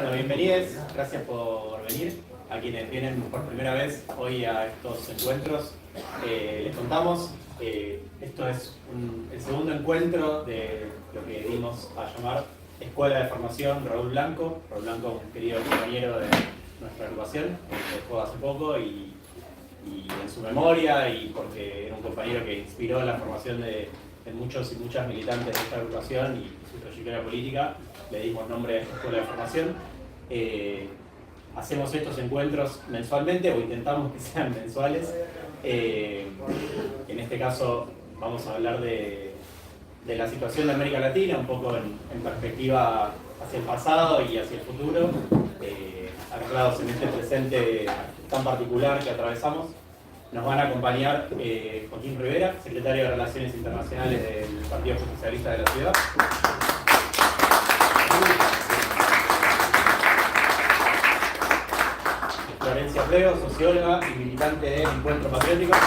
Bueno, bienvenidos, gracias por venir. A quienes vienen por primera vez hoy a estos encuentros, les contamos, esto es el segundo encuentro de lo que dimos a llamar Escuela de Formación Raúl Blanco. Raúl Blanco, un querido compañero de nuestra agrupación, que dejó hace poco y en su memoria, y porque era un compañero que inspiró la formación de muchos y muchas militantes de esta agrupación y su trayectoria política, le dimos nombre a esta Escuela de Formación. Hacemos estos encuentros mensualmente, o intentamos que sean mensuales. En este caso vamos a hablar de la situación de América Latina, un poco en perspectiva hacia el pasado y hacia el futuro, anclados en este presente tan particular que atravesamos. Nos van a acompañar Joaquín Rivera, secretario de Relaciones Internacionales del Partido Justicialista de la Ciudad. Florencia Plego, socióloga y militante del Encuentro Patriótico.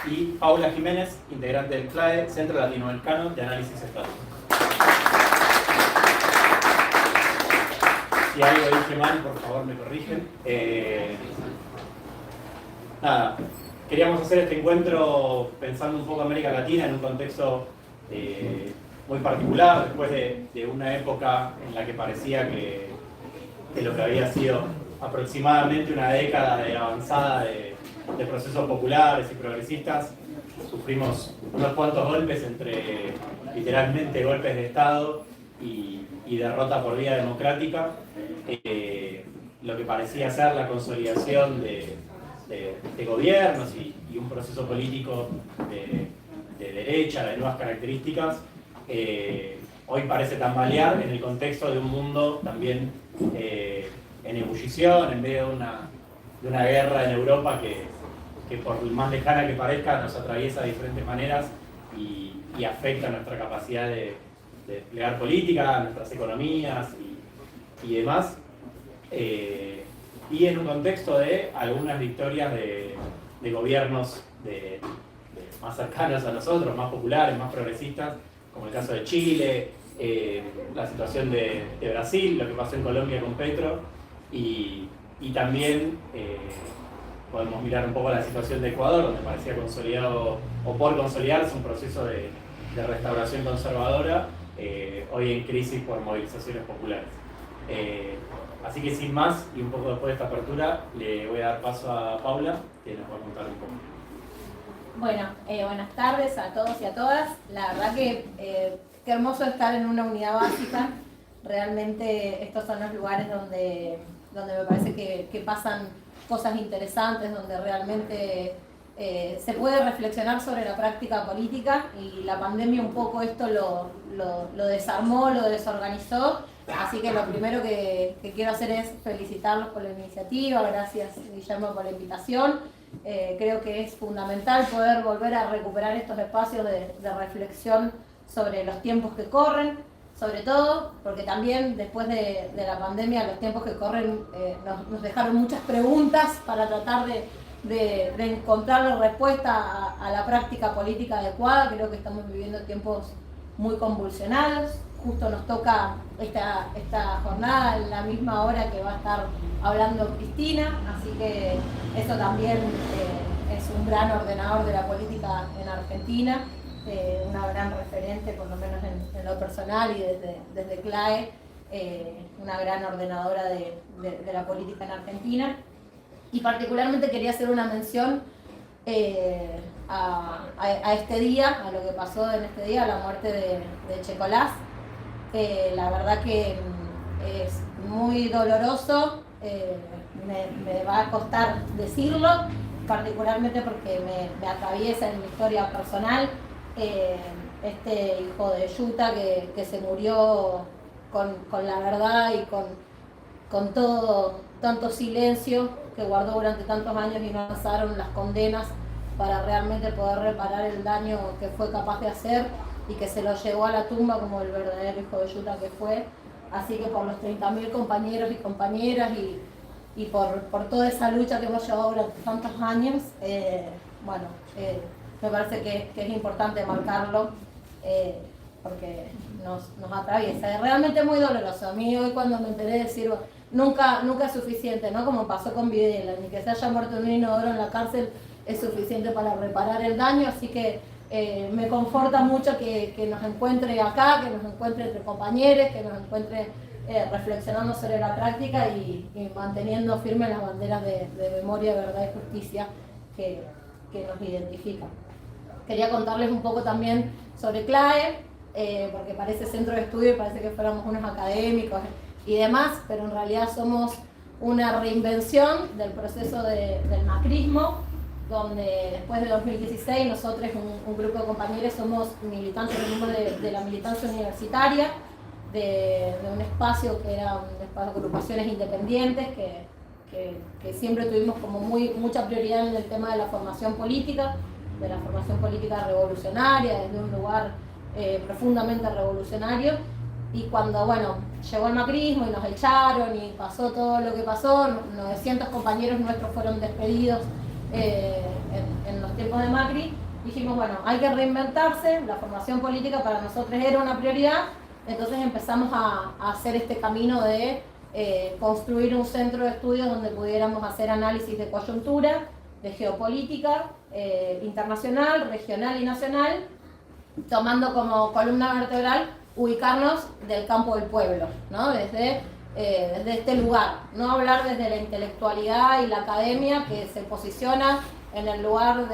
Y Paula Jiménez, integrante del CLAE, Centro Latinoamericano de Análisis Estático. Si algo dije mal, por favor me corrigen. Nada, queríamos hacer este encuentro pensando un poco en América Latina en un contexto muy particular, después de una época en la que parecía que lo que había sido aproximadamente una década de avanzada de procesos populares y progresistas, sufrimos unos cuantos golpes entre literalmente golpes de Estado y derrota por vía democrática, lo que parecía ser la consolidación de gobiernos y un proceso político de derecha, de nuevas características, hoy parece tambalear en el contexto de un mundo también en ebullición, en medio de una guerra en Europa que por más lejana que parezca nos atraviesa de diferentes maneras y afecta nuestra capacidad de desplegar política, nuestras economías y demás, y en un contexto de algunas victorias de gobiernos más cercanos a nosotros, más populares, más progresistas, como el caso de Chile, la situación de Brasil, lo que pasó en Colombia con Petro, y también podemos mirar un poco la situación de Ecuador, donde parecía consolidado, o por consolidarse, un proceso de restauración conservadora, hoy en crisis por movilizaciones populares. Así que sin más, y un poco después de esta apertura, le voy a dar paso a Paula, que nos va a contar un poco. Bueno, buenas tardes a todos y a todas. La verdad que qué hermoso estar en una unidad básica. Realmente estos son los lugares donde me parece que pasan cosas interesantes, donde realmente se puede reflexionar sobre la práctica política, y la pandemia un poco esto lo desarmó, lo desorganizó. Así que lo primero que quiero hacer es felicitarlos por la iniciativa. Gracias, Guillermo, por la invitación. Creo que es fundamental poder volver a recuperar estos espacios de reflexión sobre los tiempos que corren, sobre todo porque también después de la pandemia los tiempos que corren nos dejaron muchas preguntas para tratar de encontrar la respuesta a la práctica política adecuada. Creo que estamos viviendo tiempos muy convulsionados. Justo nos toca esta jornada en la misma hora que va a estar hablando Cristina, así que eso también es un gran ordenador de la política en Argentina, una gran referente, por lo menos en lo personal y desde CLAE, una gran ordenadora de la política en Argentina. Y particularmente quería hacer una mención a este día, a lo que pasó en este día, a la muerte de Checolás. La verdad que es muy doloroso, me va a costar decirlo, particularmente porque me atraviesa en mi historia personal, este hijo de Yuta que se murió con la verdad y con todo tanto silencio que guardó durante tantos años, y no avanzaron las condenas para realmente poder reparar el daño que fue capaz de hacer, y que se lo llevó a la tumba como el verdadero hijo de Yuta que fue. Así que por los 30.000 compañeros y compañeras y por toda esa lucha que hemos llevado durante tantos años, me parece que es importante marcarlo porque nos atraviesa. Es realmente muy doloroso. A mí hoy cuando me enteré decir, nunca es suficiente, ¿no? Como pasó con Videla, ni que se haya muerto en un inodoro en la cárcel es suficiente para reparar el daño, así que me conforta mucho que nos encuentre acá, que nos encuentre entre compañeros, que nos encuentre reflexionando sobre la práctica y manteniendo firmes las banderas de memoria, verdad y justicia que nos identifican. Quería contarles un poco también sobre CLAE, porque parece centro de estudio y parece que fuéramos unos académicos y demás, pero en realidad somos una reinvención del proceso del macrismo, donde después de 2016 nosotros, un grupo de compañeros, somos militantes de la militancia universitaria, de un espacio que era un espacio de agrupaciones independientes, que siempre tuvimos como mucha prioridad en el tema de la formación política revolucionaria, desde un lugar profundamente revolucionario. Y cuando, bueno, llegó el macrismo y nos echaron y pasó todo lo que pasó, 900 compañeros nuestros fueron despedidos en los tiempos de Macri, dijimos, bueno, hay que reinventarse, la formación política para nosotros era una prioridad, entonces empezamos a hacer este camino de construir un centro de estudios donde pudiéramos hacer análisis de coyuntura, de geopolítica internacional, regional y nacional, tomando como columna vertebral ubicarnos del campo del pueblo, ¿no? Desde este lugar, no hablar desde la intelectualidad y la academia que se posiciona en el lugar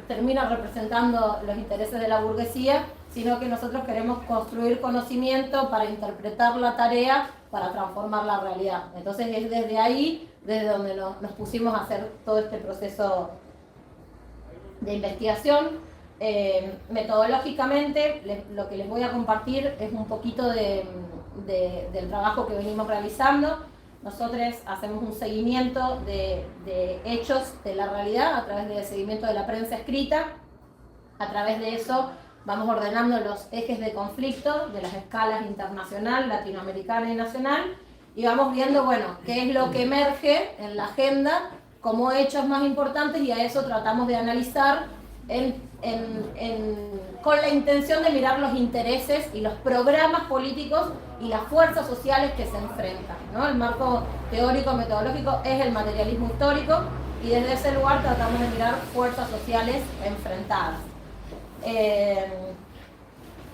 termina representando los intereses de la burguesía, sino que nosotros queremos construir conocimiento para interpretar la tarea, para transformar la realidad. Entonces es desde ahí, desde donde nos pusimos a hacer todo este proceso de investigación. Metodológicamente, lo que les voy a compartir es un poquito del trabajo que venimos realizando. Nosotros hacemos un seguimiento de hechos de la realidad a través del seguimiento de la prensa escrita. A través de eso vamos ordenando los ejes de conflicto de las escalas internacional, latinoamericana y nacional, y vamos viendo, bueno, qué es lo que emerge en la agenda como hechos más importantes, y a eso tratamos de analizar con la intención de mirar los intereses y los programas políticos y las fuerzas sociales que se enfrentan, ¿no? El marco teórico metodológico es el materialismo histórico, y desde ese lugar tratamos de mirar fuerzas sociales enfrentadas.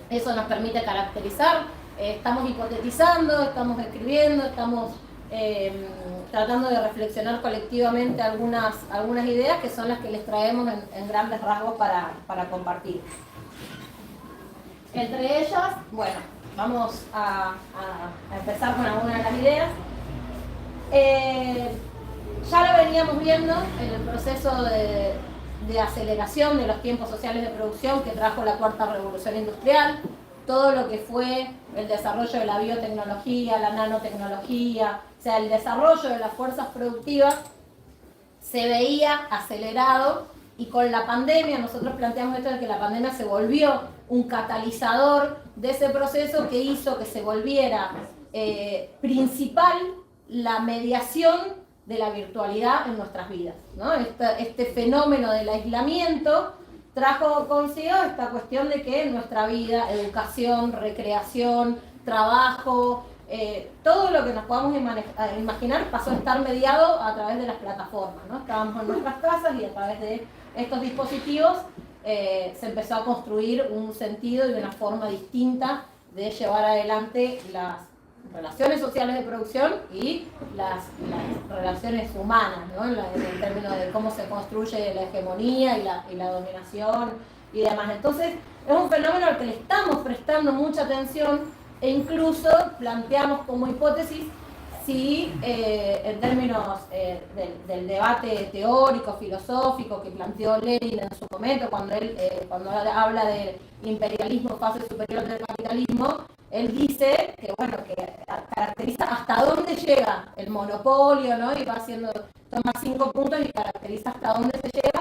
Eso nos permite caracterizar, estamos hipotetizando, estamos escribiendo, estamos tratando de reflexionar colectivamente algunas ideas que son las que les traemos en grandes rasgos para compartir. Entre ellas, bueno, vamos a empezar con algunas de las ideas. Ya lo veníamos viendo en el proceso de aceleración de los tiempos sociales de producción que trajo la cuarta revolución industrial, todo lo que fue el desarrollo de la biotecnología, la nanotecnología, o sea, el desarrollo de las fuerzas productivas se veía acelerado, y con la pandemia nosotros planteamos esto de que la pandemia se volvió un catalizador de ese proceso que hizo que se volviera principal la mediación de la virtualidad en nuestras vidas, ¿no? Este fenómeno del aislamiento trajo consigo esta cuestión de que en nuestra vida, educación, recreación, trabajo, todo lo que nos podamos imaginar pasó a estar mediado a través de las plataformas, ¿no? Estábamos en nuestras casas y a través de estos dispositivos se empezó a construir un sentido y una forma distinta de llevar adelante las relaciones sociales de producción y las relaciones humanas, ¿no? En el término de cómo se construye la hegemonía y la dominación y demás. Entonces, es un fenómeno al que le estamos prestando mucha atención, e incluso planteamos como hipótesis si, en términos del debate teórico, filosófico que planteó Lenin en su momento, cuando habla de imperialismo, fase superior del capitalismo, él dice que, bueno, que caracteriza hasta dónde llega el monopolio, ¿no? Y va haciendo, toma 5 puntos y caracteriza hasta dónde se llega,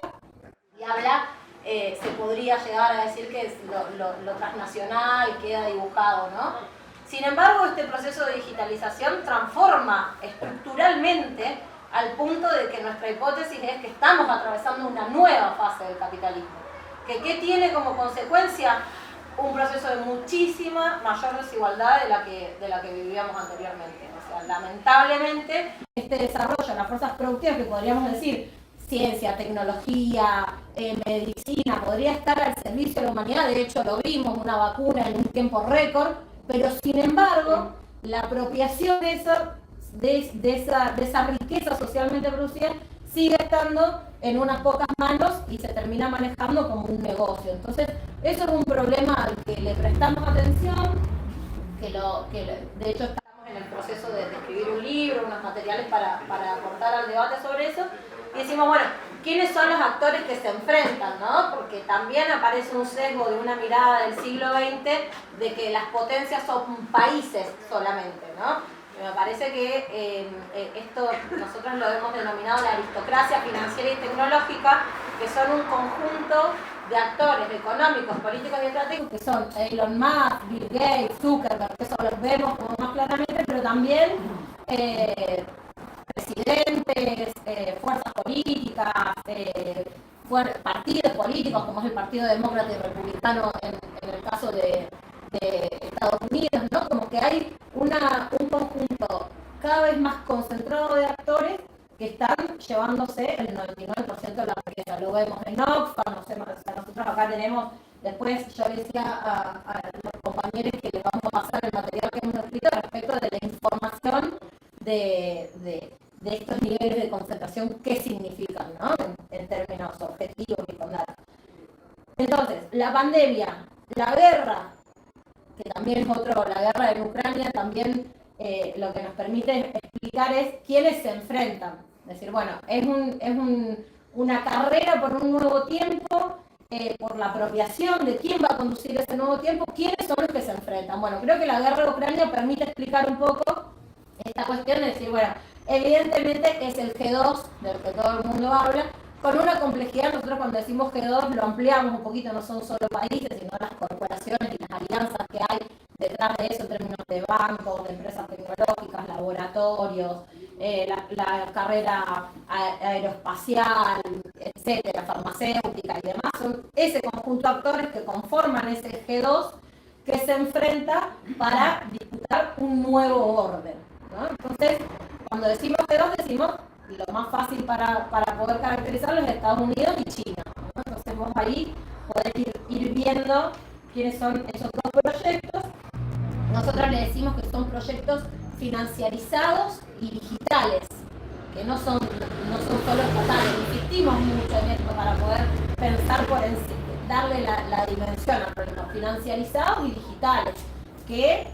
y habla, se podría llegar a decir que lo transnacional queda dibujado, ¿no? Sin embargo, este proceso de digitalización transforma estructuralmente al punto de que nuestra hipótesis es que estamos atravesando una nueva fase del capitalismo. ¿Qué tiene como consecuencia? un proceso de muchísima mayor desigualdad de la que vivíamos anteriormente. O sea, lamentablemente, este desarrollo de las fuerzas productivas, que podríamos decir ciencia, tecnología, medicina, podría estar al servicio de la humanidad. De hecho, lo vimos, una vacuna en un tiempo récord, pero sin embargo, la apropiación de esa riqueza socialmente producida sigue estando en unas pocas manos y se termina manejando como un negocio. Entonces, eso es un problema al que le prestamos atención, de hecho estamos en el proceso de escribir un libro, unos materiales para aportar al debate sobre eso, y decimos, bueno, ¿quiénes son los actores que se enfrentan, ¿no? Porque también aparece un sesgo de una mirada del siglo XX de que las potencias son países solamente, ¿no? Me parece que esto nosotros lo hemos denominado la aristocracia financiera y tecnológica, que son un conjunto de actores económicos, políticos y estratégicos, que son Elon Musk, Bill Gates, Zuckerberg, que eso lo vemos como más claramente, pero también presidentes, fuerzas políticas, partidos políticos, como es el Partido Demócrata y Republicano en el caso de Estados Unidos, ¿no? Como que hay un conjunto cada vez más concentrado de actores que están llevándose el 99% de la riqueza. Lo vemos en Oxfam, nosotros acá tenemos, después yo le decía a los compañeros que les vamos a pasar el material que hemos escrito respecto de la información de estos niveles de concentración, qué significan, ¿no? En términos objetivos y con datos. Entonces, la pandemia, la guerra, que también es la guerra en Ucrania, también lo que nos permite explicar es quiénes se enfrentan. Es decir, bueno, es una carrera por un nuevo tiempo, por la apropiación de quién va a conducir ese nuevo tiempo, quiénes son los que se enfrentan. Bueno, creo que la guerra de Ucrania permite explicar un poco esta cuestión de decir, bueno, evidentemente es el G2 del que todo el mundo habla, con una complejidad. Nosotros cuando decimos G2 lo ampliamos un poquito, no son solo países, sino las corporaciones y las alianzas que hay detrás de eso en términos de bancos, de empresas tecnológicas, laboratorios, la carrera aeroespacial, etcétera, farmacéutica y demás. Son ese conjunto de actores que conforman ese G2 que se enfrenta para disputar un nuevo orden, ¿no? Entonces, cuando decimos G2, decimos lo más fácil para poder caracterizarlo es Estados Unidos y China, ¿no? Entonces vos ahí podés ir viendo quiénes son esos dos proyectos. Nosotros le decimos que son proyectos financiarizados y digitales, que no son solo estatales. Insistimos mucho en esto para poder pensar por encima, darle la dimensión al problema, financiarizados y digitales, que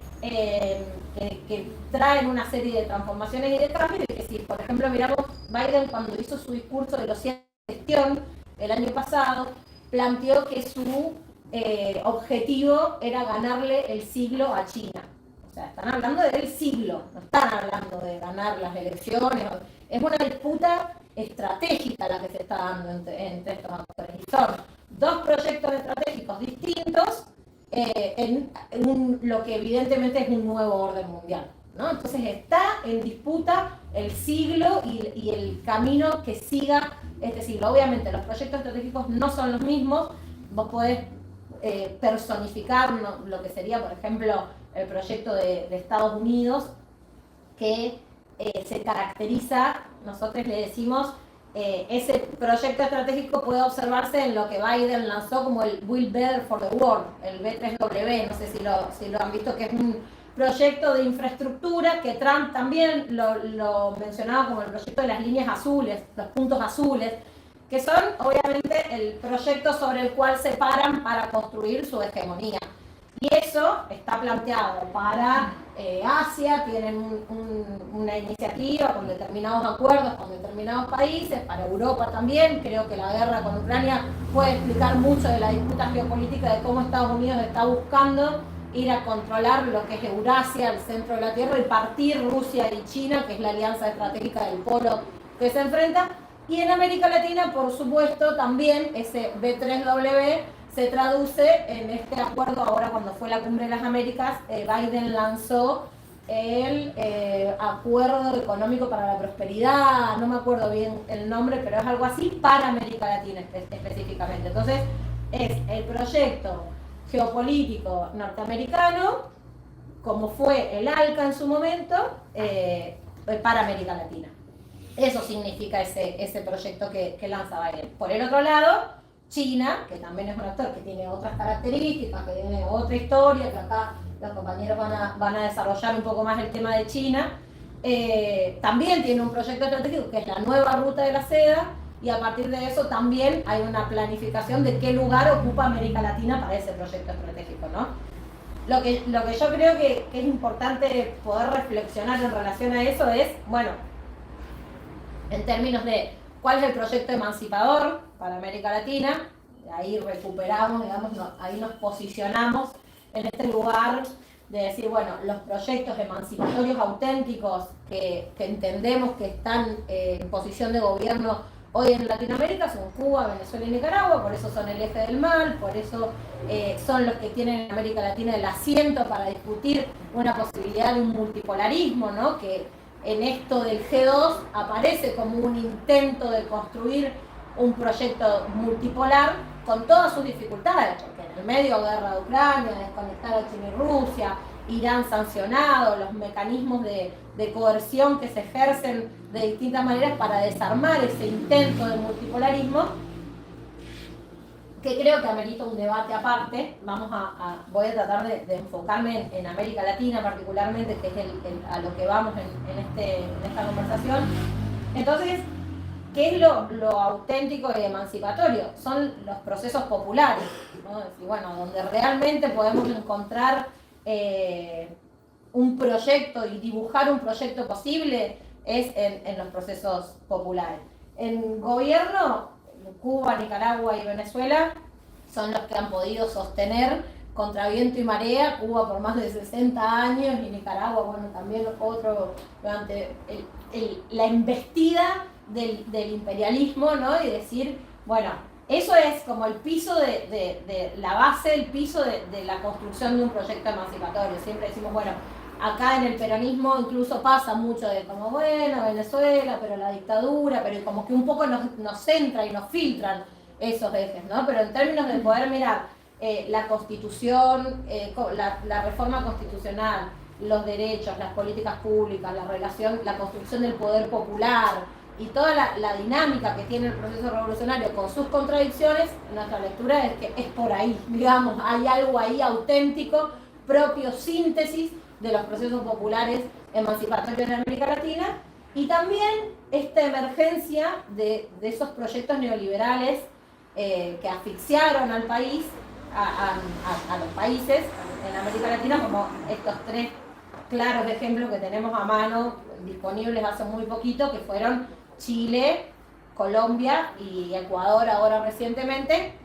traen una serie de transformaciones y de cambios, y que si, por ejemplo, miramos Biden cuando hizo su discurso de los 100 de gestión el año pasado, planteó que su objetivo era ganarle el siglo a China. O sea, están hablando del siglo, no están hablando de ganar las elecciones. Es una disputa estratégica la que se está dando entre estos actores. Y son dos proyectos estratégicos distintos en lo que evidentemente es un nuevo orden mundial, ¿no? Entonces está en disputa el siglo y el camino que siga este siglo. Obviamente los proyectos estratégicos no son los mismos. Vos podés personificar lo que sería, por ejemplo, el proyecto de Estados Unidos, que se caracteriza, nosotros le decimos, ese proyecto estratégico puede observarse en lo que Biden lanzó como el Build Better for the World, el B3W, no sé si lo han visto, que es un proyecto de infraestructura que Trump también lo mencionaba como el proyecto de las líneas azules, los puntos azules, que son obviamente el proyecto sobre el cual se paran para construir su hegemonía. Y eso está planteado para Asia, tienen una iniciativa con determinados acuerdos con determinados países, para Europa también. Creo que la guerra con Ucrania puede explicar mucho de la disputa geopolítica de cómo Estados Unidos está buscando ir a controlar lo que es Eurasia, el centro de la Tierra, y partir Rusia y China, que es la alianza estratégica del polo que se enfrenta. Y en América Latina, por supuesto, también ese B3W se traduce en este acuerdo. Ahora, cuando fue la Cumbre de las Américas, Biden lanzó el Acuerdo Económico para la Prosperidad, no me acuerdo bien el nombre, pero es algo así, para América Latina específicamente. Entonces, es el proyecto geopolítico norteamericano, como fue el ALCA en su momento, para América Latina. Eso significa ese proyecto que lanza Biden. Por el otro lado, China, que también es un actor que tiene otras características, que tiene otra historia, que acá los compañeros van a desarrollar un poco más el tema de China, también tiene un proyecto estratégico que es la nueva ruta de la seda, y a partir de eso también hay una planificación de qué lugar ocupa América Latina para ese proyecto estratégico, ¿no? Lo que yo creo que es importante poder reflexionar en relación a eso es, bueno, en términos de cuál es el proyecto emancipador para América Latina, ahí recuperamos, digamos, ahí nos posicionamos en este lugar de decir, bueno, los proyectos emancipatorios auténticos que entendemos que están en posición de gobierno hoy en Latinoamérica son Cuba, Venezuela y Nicaragua, por eso son el eje del mal, por eso son los que tienen en América Latina el asiento para discutir una posibilidad de un multipolarismo, ¿no? Que en esto del G2 aparece como un intento de construir un proyecto multipolar con todas sus dificultades, porque en el medio guerra de Ucrania, desconectar a China y Rusia, Irán sancionado, los mecanismos de coerción que se ejercen de distintas maneras para desarmar ese intento de multipolarismo, que creo que amerita un debate aparte. Voy a tratar de enfocarme en América Latina particularmente, que es a lo que vamos en esta conversación. Entonces, ¿qué es lo auténtico y emancipatorio? Son los procesos populares, ¿no? Es decir, bueno, donde realmente podemos encontrar un proyecto y dibujar un proyecto posible es en los procesos populares. En gobierno, Cuba, Nicaragua y Venezuela son los que han podido sostener contra viento y marea, Cuba por más de 60 años y Nicaragua, bueno, también otro, durante la embestida del imperialismo, ¿no? Y decir, bueno, eso es como el piso de la base, el piso de la construcción de un proyecto emancipatorio. Siempre decimos, bueno, acá en el peronismo incluso pasa mucho de como, bueno, Venezuela, pero la dictadura, pero como que un poco nos centra y nos filtran esos ejes, ¿no? Pero en términos de poder mirar la constitución, la reforma constitucional, los derechos, las políticas públicas, la construcción del poder popular y toda la dinámica que tiene el proceso revolucionario con sus contradicciones, nuestra lectura es que es por ahí, digamos, hay algo ahí auténtico, propio síntesis de los procesos populares emancipatorios en América Latina, y también esta emergencia de esos proyectos neoliberales que asfixiaron al país, a los países en América Latina, como estos tres claros ejemplos que tenemos a mano, disponibles hace muy poquito, que fueron Chile, Colombia y Ecuador ahora recientemente,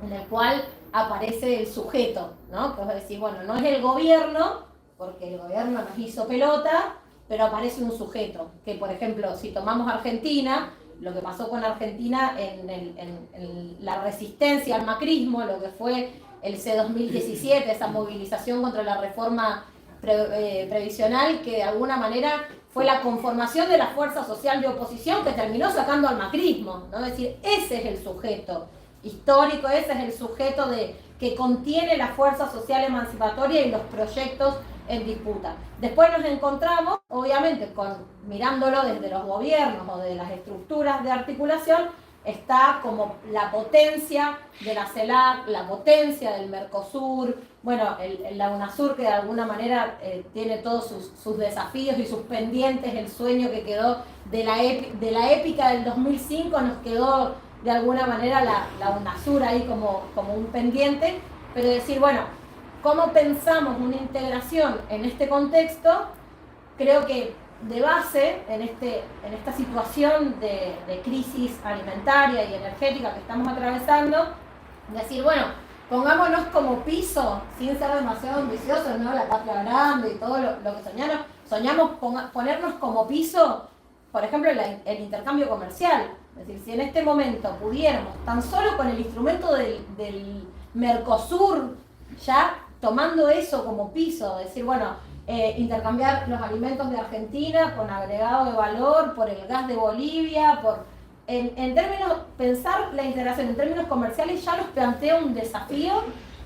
en el cual aparece el sujeto, ¿no? Que es decir, bueno, no es el gobierno, porque el gobierno nos hizo pelota, pero aparece un sujeto, que por ejemplo, si tomamos Argentina, lo que pasó con Argentina en la resistencia al macrismo, lo que fue el C-2017, esa movilización contra la reforma previsional, que de alguna manera fue la conformación de la fuerza social de oposición que terminó sacando al macrismo, ¿no? Es decir, ese es el sujeto histórico, ese es el sujeto que contiene la fuerza social emancipatoria y los proyectos en disputa. Después nos encontramos, obviamente, mirándolo desde los gobiernos o de las estructuras de articulación, está como la potencia de la CELAC, la potencia del Mercosur, bueno, la UNASUR, que de alguna manera tiene todos sus desafíos y sus pendientes, el sueño que quedó de la épica del 2005, nos quedó de alguna manera la UNASUR ahí como un pendiente, pero decir, bueno, ¿cómo pensamos una integración en este contexto? Creo que de base, en esta situación de crisis alimentaria y energética que estamos atravesando, decir, bueno, pongámonos como piso, sin ser demasiado ambiciosos, ¿no? La patria grande y todo lo que soñamos ponernos como piso, por ejemplo, el intercambio comercial. Es decir, si en este momento pudiéramos, tan solo con el instrumento del Mercosur, ya tomando eso como piso, decir, bueno, intercambiar los alimentos de Argentina con agregado de valor, por el gas de Bolivia, en términos, pensar la integración en términos comerciales ya nos plantea un desafío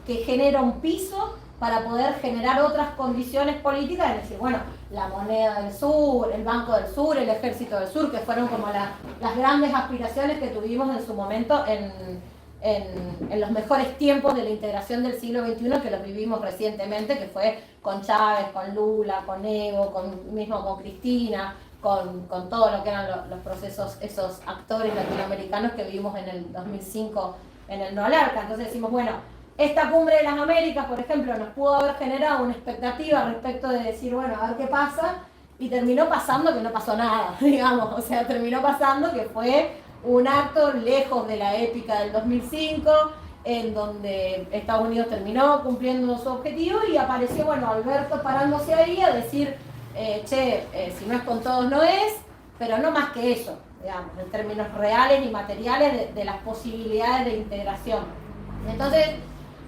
que genera un piso para poder generar otras condiciones políticas, es decir, bueno, la moneda del sur, el Banco del Sur, el Ejército del Sur, que fueron como las grandes aspiraciones que tuvimos en su momento en los mejores tiempos de la integración del siglo XXI, que los vivimos recientemente, que fue con Chávez, con Lula, con Evo, mismo con Cristina, con todo lo que eran los procesos, esos actores latinoamericanos que vivimos en el 2005 en el Noalarca. Entonces decimos, bueno, esta cumbre de las Américas, por ejemplo, nos pudo haber generado una expectativa respecto de decir, bueno, a ver qué pasa, y terminó pasando que no pasó nada, digamos, o sea, terminó pasando que fue un acto lejos de la épica del 2005, en donde Estados Unidos terminó cumpliendo su objetivo y apareció, bueno, Alberto parándose ahí a decir, si no es con todos no es, pero no más que eso, digamos, en términos reales y materiales de las posibilidades de integración. Entonces,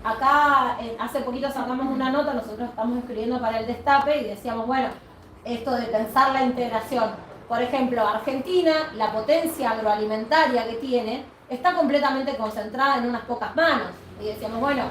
acá hace poquito sacamos una nota, nosotros estamos escribiendo para el Destape y decíamos, bueno, esto de pensar la integración. Por ejemplo, Argentina, la potencia agroalimentaria que tiene, está completamente concentrada en unas pocas manos. Y decíamos, bueno,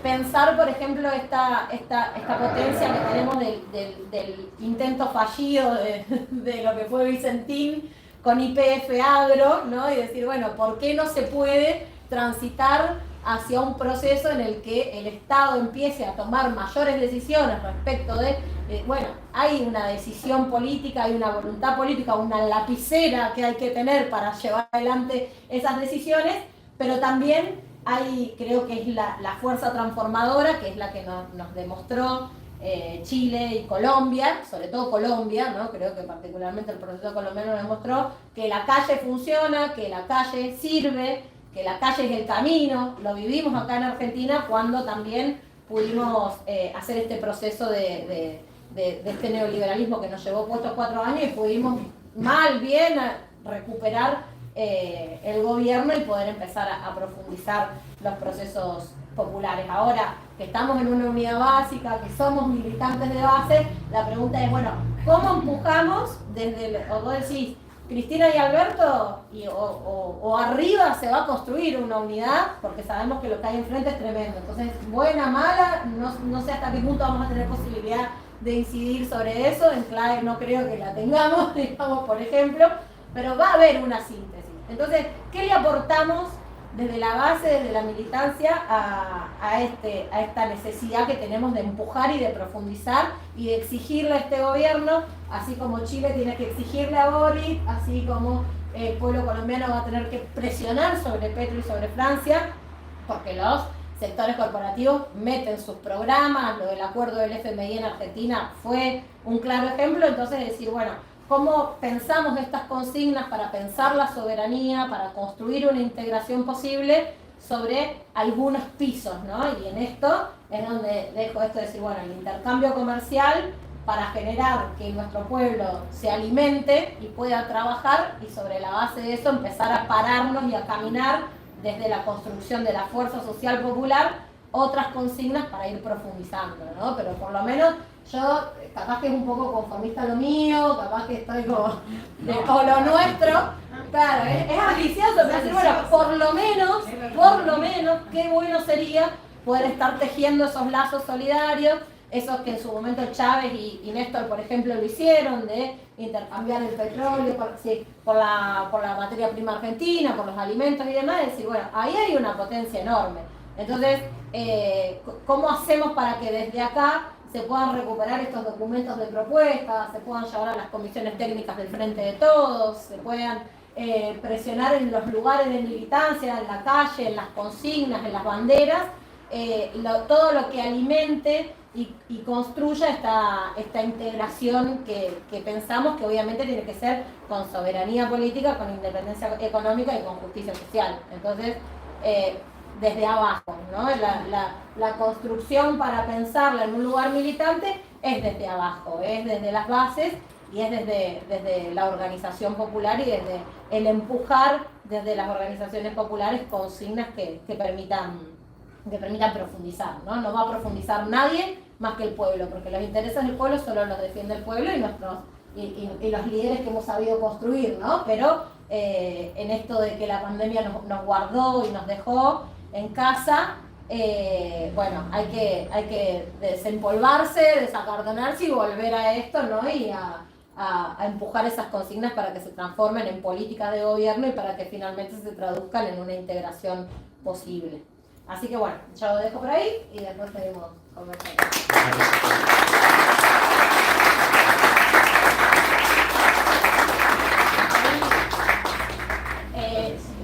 pensar, por ejemplo, esta potencia que tenemos del intento fallido de lo que fue Vicentín con YPF Agro, ¿no? Y decir, bueno, ¿por qué no se puede transitar hacia un proceso en el que el Estado empiece a tomar mayores decisiones respecto de, bueno, hay una decisión política, hay una voluntad política, una lapicera que hay que tener para llevar adelante esas decisiones, pero también hay, creo que es la fuerza transformadora, que es la que nos demostró Chile y Colombia, sobre todo Colombia, ¿no? Creo que particularmente el proceso colombiano nos demostró que la calle funciona, que la calle sirve, que la calle es el camino. Lo vivimos acá en Argentina cuando también pudimos hacer este proceso de este neoliberalismo que nos llevó puestos 4 años y pudimos mal, bien, recuperar el gobierno y poder empezar a profundizar los procesos populares. Ahora que estamos en una unidad básica, que somos militantes de base, la pregunta es, bueno, ¿cómo empujamos desde, o vos decís, Cristina y Alberto, o arriba se va a construir una unidad, porque sabemos que lo que hay enfrente es tremendo. Entonces, buena, mala, no sé hasta qué punto vamos a tener posibilidad de incidir sobre eso. En clave no creo que la tengamos, digamos, por ejemplo, pero va a haber una síntesis. Entonces, ¿qué le aportamos desde la base, desde la militancia, a esta necesidad que tenemos de empujar y de profundizar y de exigirle a este gobierno, así como Chile tiene que exigirle a Boric, así como el pueblo colombiano va a tener que presionar sobre Petro y sobre Francia, porque los sectores corporativos meten sus programas, lo del acuerdo del FMI en Argentina fue un claro ejemplo. Entonces decir, bueno, ¿cómo pensamos estas consignas para pensar la soberanía, para construir una integración posible sobre algunos pisos, ¿no? Y en esto es donde dejo esto de decir, bueno, el intercambio comercial para generar que nuestro pueblo se alimente y pueda trabajar, y sobre la base de eso empezar a pararnos y a caminar desde la construcción de la fuerza social popular otras consignas para ir profundizando, ¿no? Pero por lo menos yo, capaz que es un poco conformista lo mío, capaz que estoy como, o lo nuestro, claro, es ambicioso, pero decir, bueno, por lo menos, qué bueno sería poder estar tejiendo esos lazos solidarios, esos que en su momento Chávez y Néstor, por ejemplo, lo hicieron, de intercambiar el petróleo por la materia prima argentina, por los alimentos y demás, es decir, bueno, ahí hay una potencia enorme. Entonces, ¿cómo hacemos para que desde acá se puedan recuperar estos documentos de propuestas, se puedan llevar a las comisiones técnicas del Frente de Todos, se puedan presionar en los lugares de militancia, en la calle, en las consignas, en las banderas, todo lo que alimente y construya esta integración que pensamos que obviamente tiene que ser con soberanía política, con independencia económica y con justicia social. Entonces, desde abajo, ¿no? La construcción para pensarla en un lugar militante es desde abajo, es desde las bases y es desde la organización popular y desde el empujar desde las organizaciones populares consignas que permitan profundizar, ¿no? No va a profundizar nadie más que el pueblo, porque los intereses del pueblo solo los defiende el pueblo y los líderes que hemos sabido construir, ¿no? Pero en esto de que la pandemia nos guardó y nos dejó en casa, bueno, hay que desempolvarse, desacartonarse y volver a esto, ¿no? Y a empujar esas consignas para que se transformen en políticas de gobierno y para que finalmente se traduzcan en una integración posible. Así que bueno, ya lo dejo por ahí y después seguimos conversando.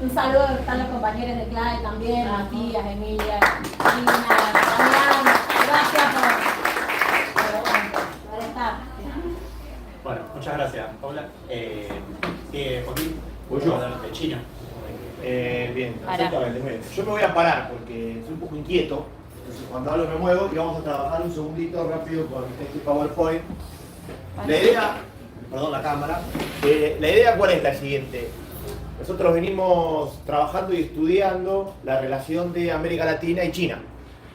Un saludo, están los compañeros de CLAE también, Matías, Emilia, Lina, Damián, gracias por estar. Bueno, muchas gracias, Paula. Joaquín, ¿Voy yo? de China. Bien, exactamente, muy bien. Yo me voy a parar porque soy un poco inquieto, entonces cuando hablo me muevo y vamos a trabajar un segundito rápido con este PowerPoint. La idea, perdón la cámara, la idea cuál es la siguiente. Nosotros venimos trabajando y estudiando la relación de América Latina y China,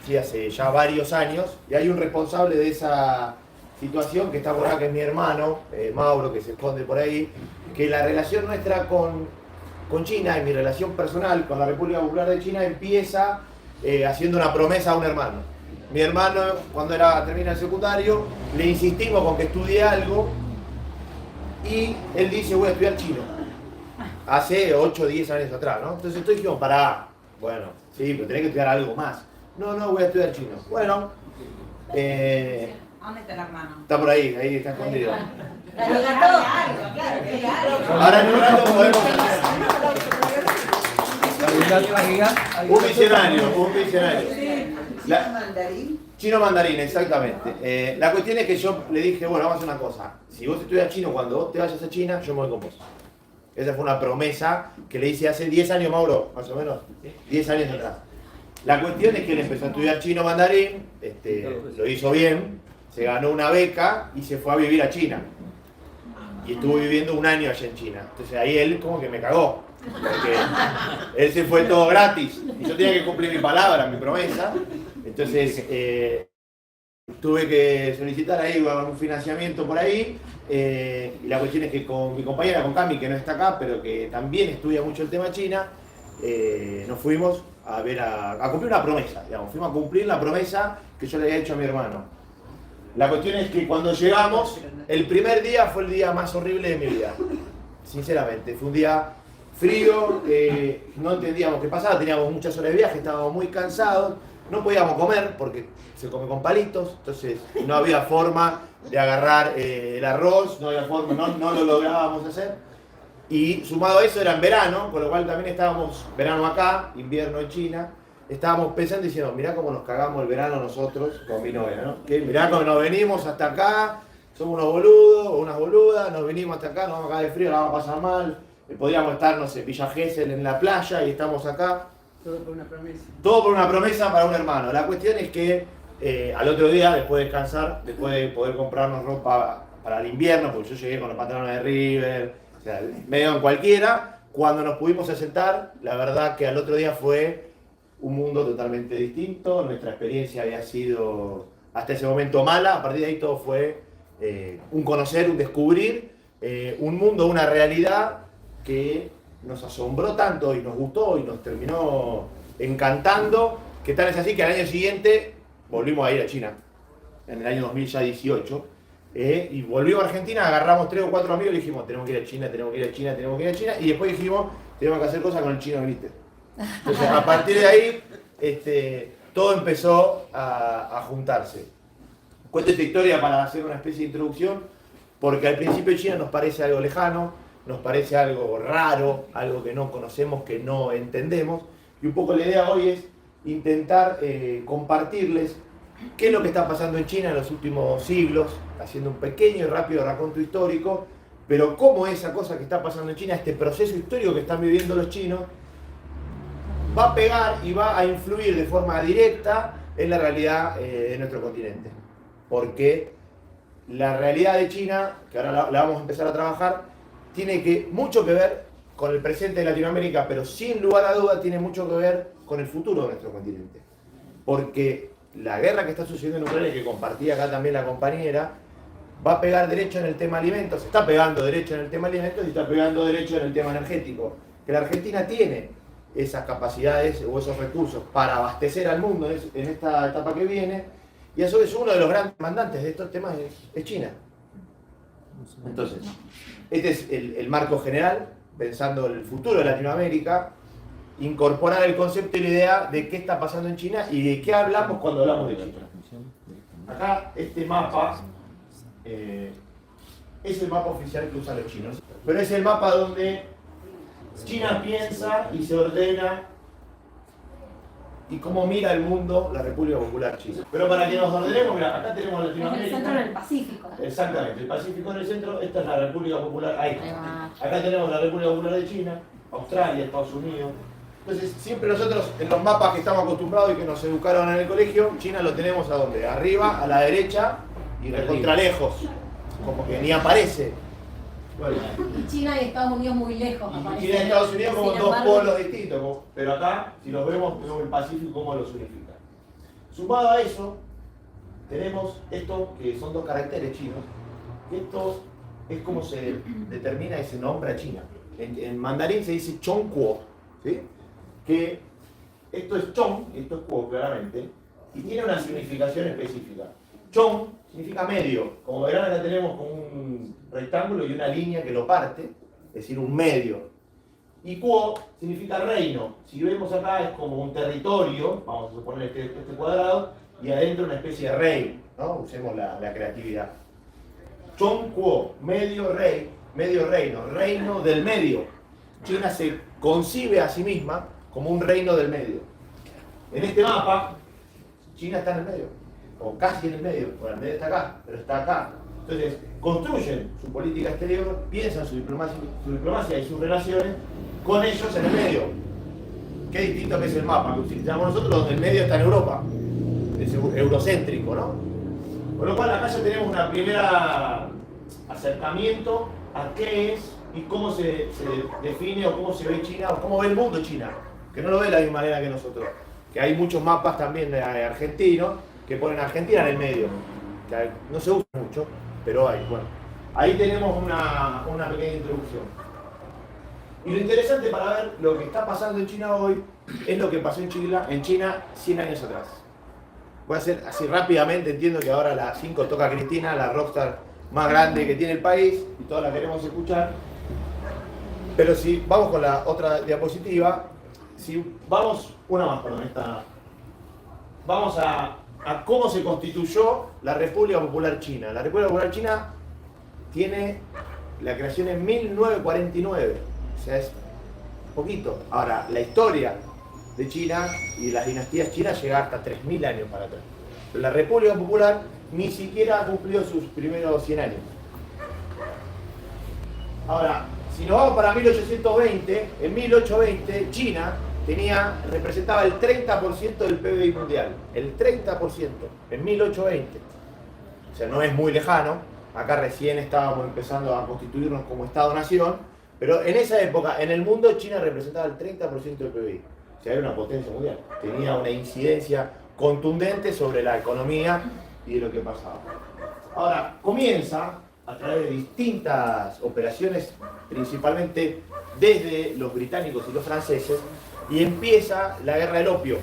¿sí? Hace ya varios años, y hay un responsable de esa situación que está por acá, que es mi hermano, Mauro, que se esconde por ahí, que la relación nuestra con China y mi relación personal con la República Popular de China empieza haciendo una promesa a un hermano. Mi hermano, cuando termina el secundario, le insistimos con que estudie algo y él dice, voy a estudiar chino. Hace 8 o 10 años atrás, ¿no? Entonces dijimos, pará, bueno, sí, pero tenés que estudiar algo más. No, voy a estudiar chino. Bueno, ¿Dónde está el hermano? está por ahí está escondido. Ahora en un rato podemos un visionario. Chino mandarín, exactamente. La cuestión es que yo le dije, bueno, vamos a hacer una cosa. Si vos estudias chino, cuando vos te vayas a China, yo me voy con vos. Esa fue una promesa que le hice hace 10 años, Mauro, más o menos, 10 años atrás. La cuestión es que él empezó a estudiar chino mandarín, lo hizo bien, se ganó una beca y se fue a vivir a China. Y estuvo viviendo un año allá en China. Entonces ahí él como que me cagó, porque él se fue todo gratis y yo tenía que cumplir mi palabra, mi promesa. Entonces tuve que solicitar ahí un financiamiento por ahí. Y la cuestión es que con mi compañera, con Cami, que no está acá, pero que también estudia mucho el tema China, nos fuimos a cumplir una promesa, digamos. Fuimos a cumplir la promesa que yo le había hecho a mi hermano. La cuestión es que cuando llegamos, el primer día fue el día más horrible de mi vida. Sinceramente, fue un día frío, no entendíamos qué pasaba, teníamos muchas horas de viaje, estábamos muy cansados, no podíamos comer porque se come con palitos, entonces no había forma de agarrar el arroz, no había forma, no lo lográbamos hacer. Y sumado a eso era en verano, con lo cual también estábamos, verano acá, invierno en China, estábamos pensando y diciendo, mirá cómo nos cagamos el verano nosotros con mi novia, ¿no? Que mirá cómo nos venimos hasta acá, somos unos boludos o unas boludas, nos venimos hasta acá, nos vamos a cagar de frío, la vamos a pasar mal, podríamos estar, no sé, Villa Gesell en la playa y estamos acá. Todo por una promesa. Todo por una promesa para un hermano. La cuestión es que al otro día, después de descansar, después de poder comprarnos ropa para el invierno, porque yo llegué con los pantalones de River, o sea, medio en cualquiera, cuando nos pudimos sentar, la verdad que al otro día fue un mundo totalmente distinto, nuestra experiencia había sido hasta ese momento mala, a partir de ahí todo fue un conocer, un descubrir, un mundo, una realidad que nos asombró tanto y nos gustó y nos terminó encantando, que tal es así que al año siguiente volvimos a ir a China, en el año 2018, y volvimos a Argentina, agarramos 3 o 4 amigos y dijimos, tenemos que ir a China, tenemos que ir a China, tenemos que ir a China, y después dijimos, tenemos que hacer cosas con el chino glitter. Entonces a partir de ahí, todo empezó a juntarse. Cuento esta historia para hacer una especie de introducción, porque al principio China nos parece algo lejano, nos parece algo raro, algo que no conocemos, que no entendemos, y un poco la idea hoy es intentar compartirles qué es lo que está pasando en China en los últimos siglos, haciendo un pequeño y rápido raconto histórico, pero cómo esa cosa que está pasando en China, este proceso histórico que están viviendo los chinos, va a pegar y va a influir de forma directa en la realidad de nuestro continente. Porque la realidad de China, que ahora la vamos a empezar a trabajar, tiene mucho que ver con el presente de Latinoamérica, pero sin lugar a duda tiene mucho que ver con el futuro de nuestro continente. Porque la guerra que está sucediendo en Ucrania, que compartía acá también la compañera, va a pegar derecho en el tema alimentos, está pegando derecho en el tema alimentos y está pegando derecho en el tema energético. Que la Argentina tiene esas capacidades o esos recursos para abastecer al mundo en esta etapa que viene, y a su vez uno de los grandes demandantes de estos temas es China. Entonces, este es el marco general, pensando en el futuro de Latinoamérica, incorporar el concepto y la idea de qué está pasando en China y de qué hablamos cuando hablamos de China. Acá este mapa es el mapa oficial que usan los chinos, pero es el mapa donde China piensa y se ordena y cómo mira el mundo la República Popular China. Pero para que nos ordenemos, mira, acá tenemos Es Latinoamérica. el centro del Pacífico. Exactamente, el Pacífico en el centro, esta es la República Popular, ahí. Acá tenemos la República Popular de China, Australia, Estados Unidos. Entonces, siempre nosotros, en los mapas que estamos acostumbrados y que nos educaron en el colegio, China lo tenemos a dónde? Arriba, a la derecha y recontra lejos. Como que ni aparece. Bueno. Y China y Estados Unidos muy lejos. Y aparece. China y Estados Unidos como Sin dos embargo, polos distintos, pero acá, si los vemos el Pacífico, cómo los unifica. Sumado a eso, tenemos esto que son dos caracteres chinos. Esto es como se determina y se nombra China. En mandarín se dice Chongguo, ¿sí? Que esto es Chong, esto es Kuo claramente, y tiene una significación específica. Chong significa medio, como verán acá tenemos como un rectángulo y una línea que lo parte, es decir, un medio. Y Kuo significa reino, si vemos acá es como un territorio, vamos a suponer este cuadrado, y adentro una especie de rey, ¿no? Usemos la creatividad. Chong Kuo, medio rey, medio reino, reino del medio. China se concibe a sí misma como un reino del medio. En este mapa, China está en el medio, o casi en el medio, bueno, el medio está acá, pero está acá. Entonces, construyen su política exterior, piensan su diplomacia y sus relaciones con ellos en el medio. Qué distinto que es el mapa que utilizamos nosotros, donde el medio está en Europa. Es eurocéntrico, ¿no? Con lo cual, acá ya tenemos una primera acercamiento a qué es y cómo se define o cómo se ve China o cómo ve el mundo China, que no lo ve de la misma manera que nosotros. Que hay muchos mapas también argentinos que ponen a Argentina en el medio, que no se usa mucho, pero hay. Bueno, ahí tenemos una pequeña introducción. Y lo interesante para ver lo que está pasando en China hoy es lo que pasó en China 100 años atrás. Voy a hacer así rápidamente, entiendo que ahora a las 5 toca Cristina, la rockstar más grande que tiene el país, y todas la queremos escuchar. Pero si vamos con la otra diapositiva, si vamos, una más, perdón, esta. Vamos a cómo se constituyó la República Popular China. La República Popular China tiene la creación en 1949, o sea, es poquito. Ahora, la historia de China y las dinastías chinas llega hasta 3000 años para atrás. Pero la República Popular ni siquiera ha cumplido sus primeros 100 años. Ahora, si nos vamos para 1820, en 1820 China representaba el 30% del PBI mundial. El 30% en 1820. O sea, no es muy lejano. Acá recién estábamos empezando a constituirnos como Estado-nación. Pero en esa época, en el mundo, China representaba el 30% del PBI. O sea, era una potencia mundial. Tenía una incidencia contundente sobre la economía y de lo que pasaba. Ahora, comienza a través de distintas operaciones, principalmente desde los británicos y los franceses, y empieza la guerra del opio.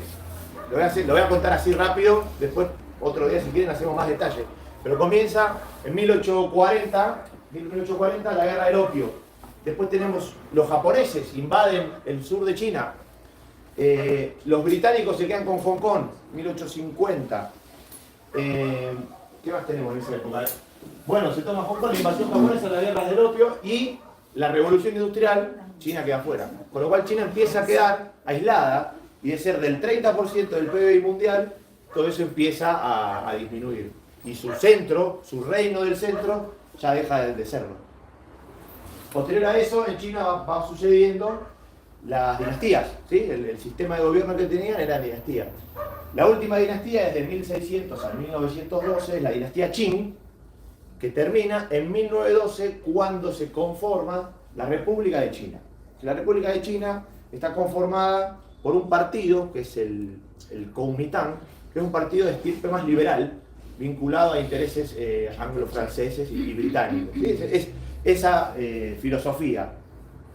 Lo voy a contar así rápido, después otro día si quieren hacemos más detalles. Pero comienza en 1840 la guerra del opio. Después tenemos los japoneses, invaden el sur de China. Los británicos se quedan con Hong Kong, 1850. ¿Qué más tenemos en esa época? Bueno, se toma Hong Kong, la invasión japonesa, la guerra del opio y la revolución industrial, China queda afuera. Con lo cual China empieza a quedar aislada y de ser del 30% del PBI mundial, todo eso empieza a disminuir. Y su centro, su reino del centro, ya deja de serlo. Posterior a eso, en China va sucediendo las dinastías, ¿sí? El sistema de gobierno que tenían era dinastía. La última dinastía es de 1600 a 1912, es la dinastía Qing, que termina en 1912 cuando se conforma la República de China. La República de China está conformada por un partido, que es el Kuomintang, que es un partido de estirpe más liberal, vinculado a intereses anglo-franceses y británicos. ¿Sí? Es esa filosofía.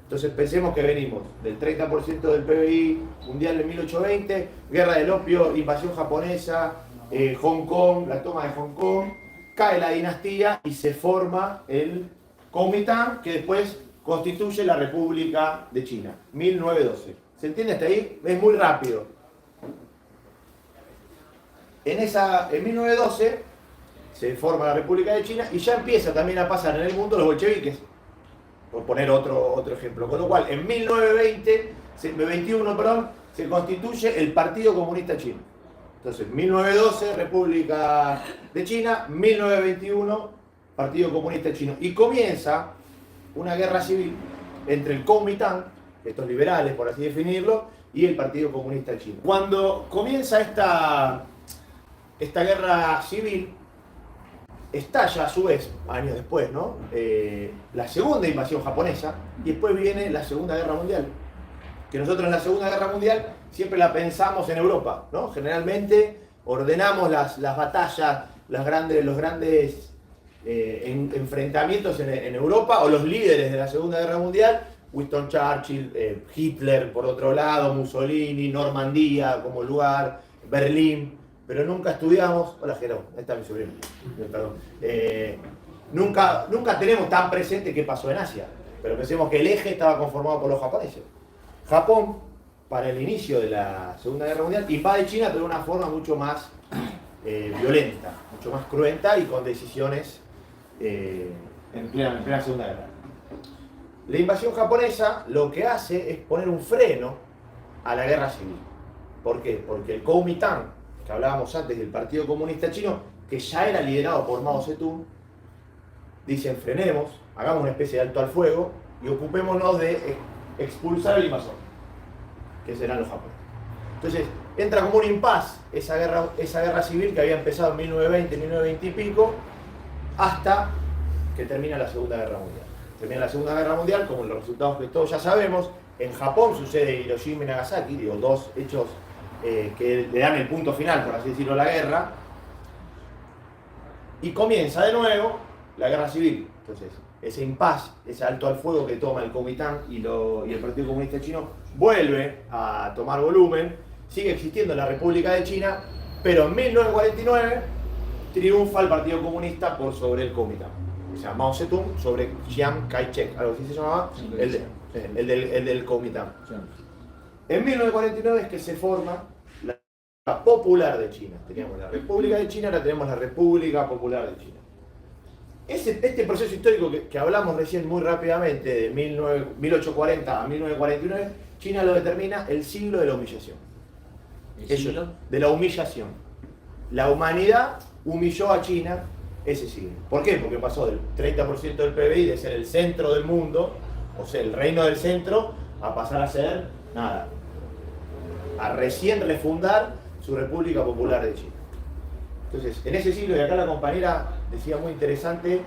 Entonces pensemos que venimos del 30% del PBI mundial en 1820, guerra del opio, invasión japonesa, Hong Kong, la toma de Hong Kong, cae la dinastía y se forma el Kuomintang, que después constituye la República de China, 1912. ¿Se entiende hasta ahí? Es muy rápido. En 1912 se forma la República de China y ya empieza también a pasar en el mundo los bolcheviques, por poner otro ejemplo. Con lo cual, en 1921, se constituye el Partido Comunista Chino. Entonces, 1912, República de China, 1921, Partido Comunista Chino. Y comienza una guerra civil entre el Kuomintang, estos liberales, por así definirlo, y el Partido Comunista Chino. Cuando comienza esta guerra civil, estalla a su vez, años después, ¿no? La segunda invasión japonesa, y después viene la Segunda Guerra Mundial. Que nosotros en la Segunda Guerra Mundial siempre la pensamos en Europa, ¿no? Generalmente ordenamos las batallas, los grandes enfrentamientos en Europa, o los líderes de la Segunda Guerra Mundial, Winston Churchill, Hitler por otro lado, Mussolini, Normandía como lugar, Berlín. Pero nunca estudiamos, hola Jero, ahí está mi sobrino, perdón. Nunca tenemos tan presente qué pasó en Asia, pero pensemos que el eje estaba conformado por los japoneses. Japón, para el inicio de la Segunda Guerra Mundial, invade China, pero de una forma mucho más violenta, mucho más cruenta y con decisiones en plena Segunda Guerra. La invasión japonesa lo que hace es poner un freno a la guerra civil. ¿Por qué? Porque el Kuomintang, que hablábamos antes del Partido Comunista Chino, que ya era liderado por Mao Zedong, dicen frenemos, hagamos una especie de alto al fuego y ocupémonos de expulsar al invasor, que serán los japoneses. Entonces entra como un impas esa guerra civil que había empezado en 1920, 1920 y pico, hasta que termina la Segunda Guerra Mundial. Termina la Segunda Guerra Mundial, como los resultados que todos ya sabemos. En Japón sucede Hiroshima y Nagasaki, digo, dos hechos que le dan el punto final, por así decirlo, a la guerra, y comienza de nuevo la guerra civil. Entonces, ese impasse, ese alto al fuego que toma el Kuomintang y el Partido Comunista Chino vuelve a tomar volumen, sigue existiendo la República de China, pero en 1949 triunfa el Partido Comunista por sobre el Kuomintang. O sea, Mao Zedong sobre Chiang Kai-shek, algo así se llamaba, el del Kuomintang. En 1949 es que se forma la Popular de China. Teníamos la República de China, ahora tenemos la República Popular de China. Este proceso histórico que hablamos recién muy rápidamente, de 1840 a 1949, China lo determina el siglo de la humillación. ¿El siglo? De la humillación. La humanidad humilló a China ese siglo. ¿Por qué? Porque pasó del 30% del PBI de ser el centro del mundo, o sea, el reino del centro, a pasar a ser nada. A recién refundar su República Popular de China. Entonces, en ese siglo, y acá la compañera decía muy interesante,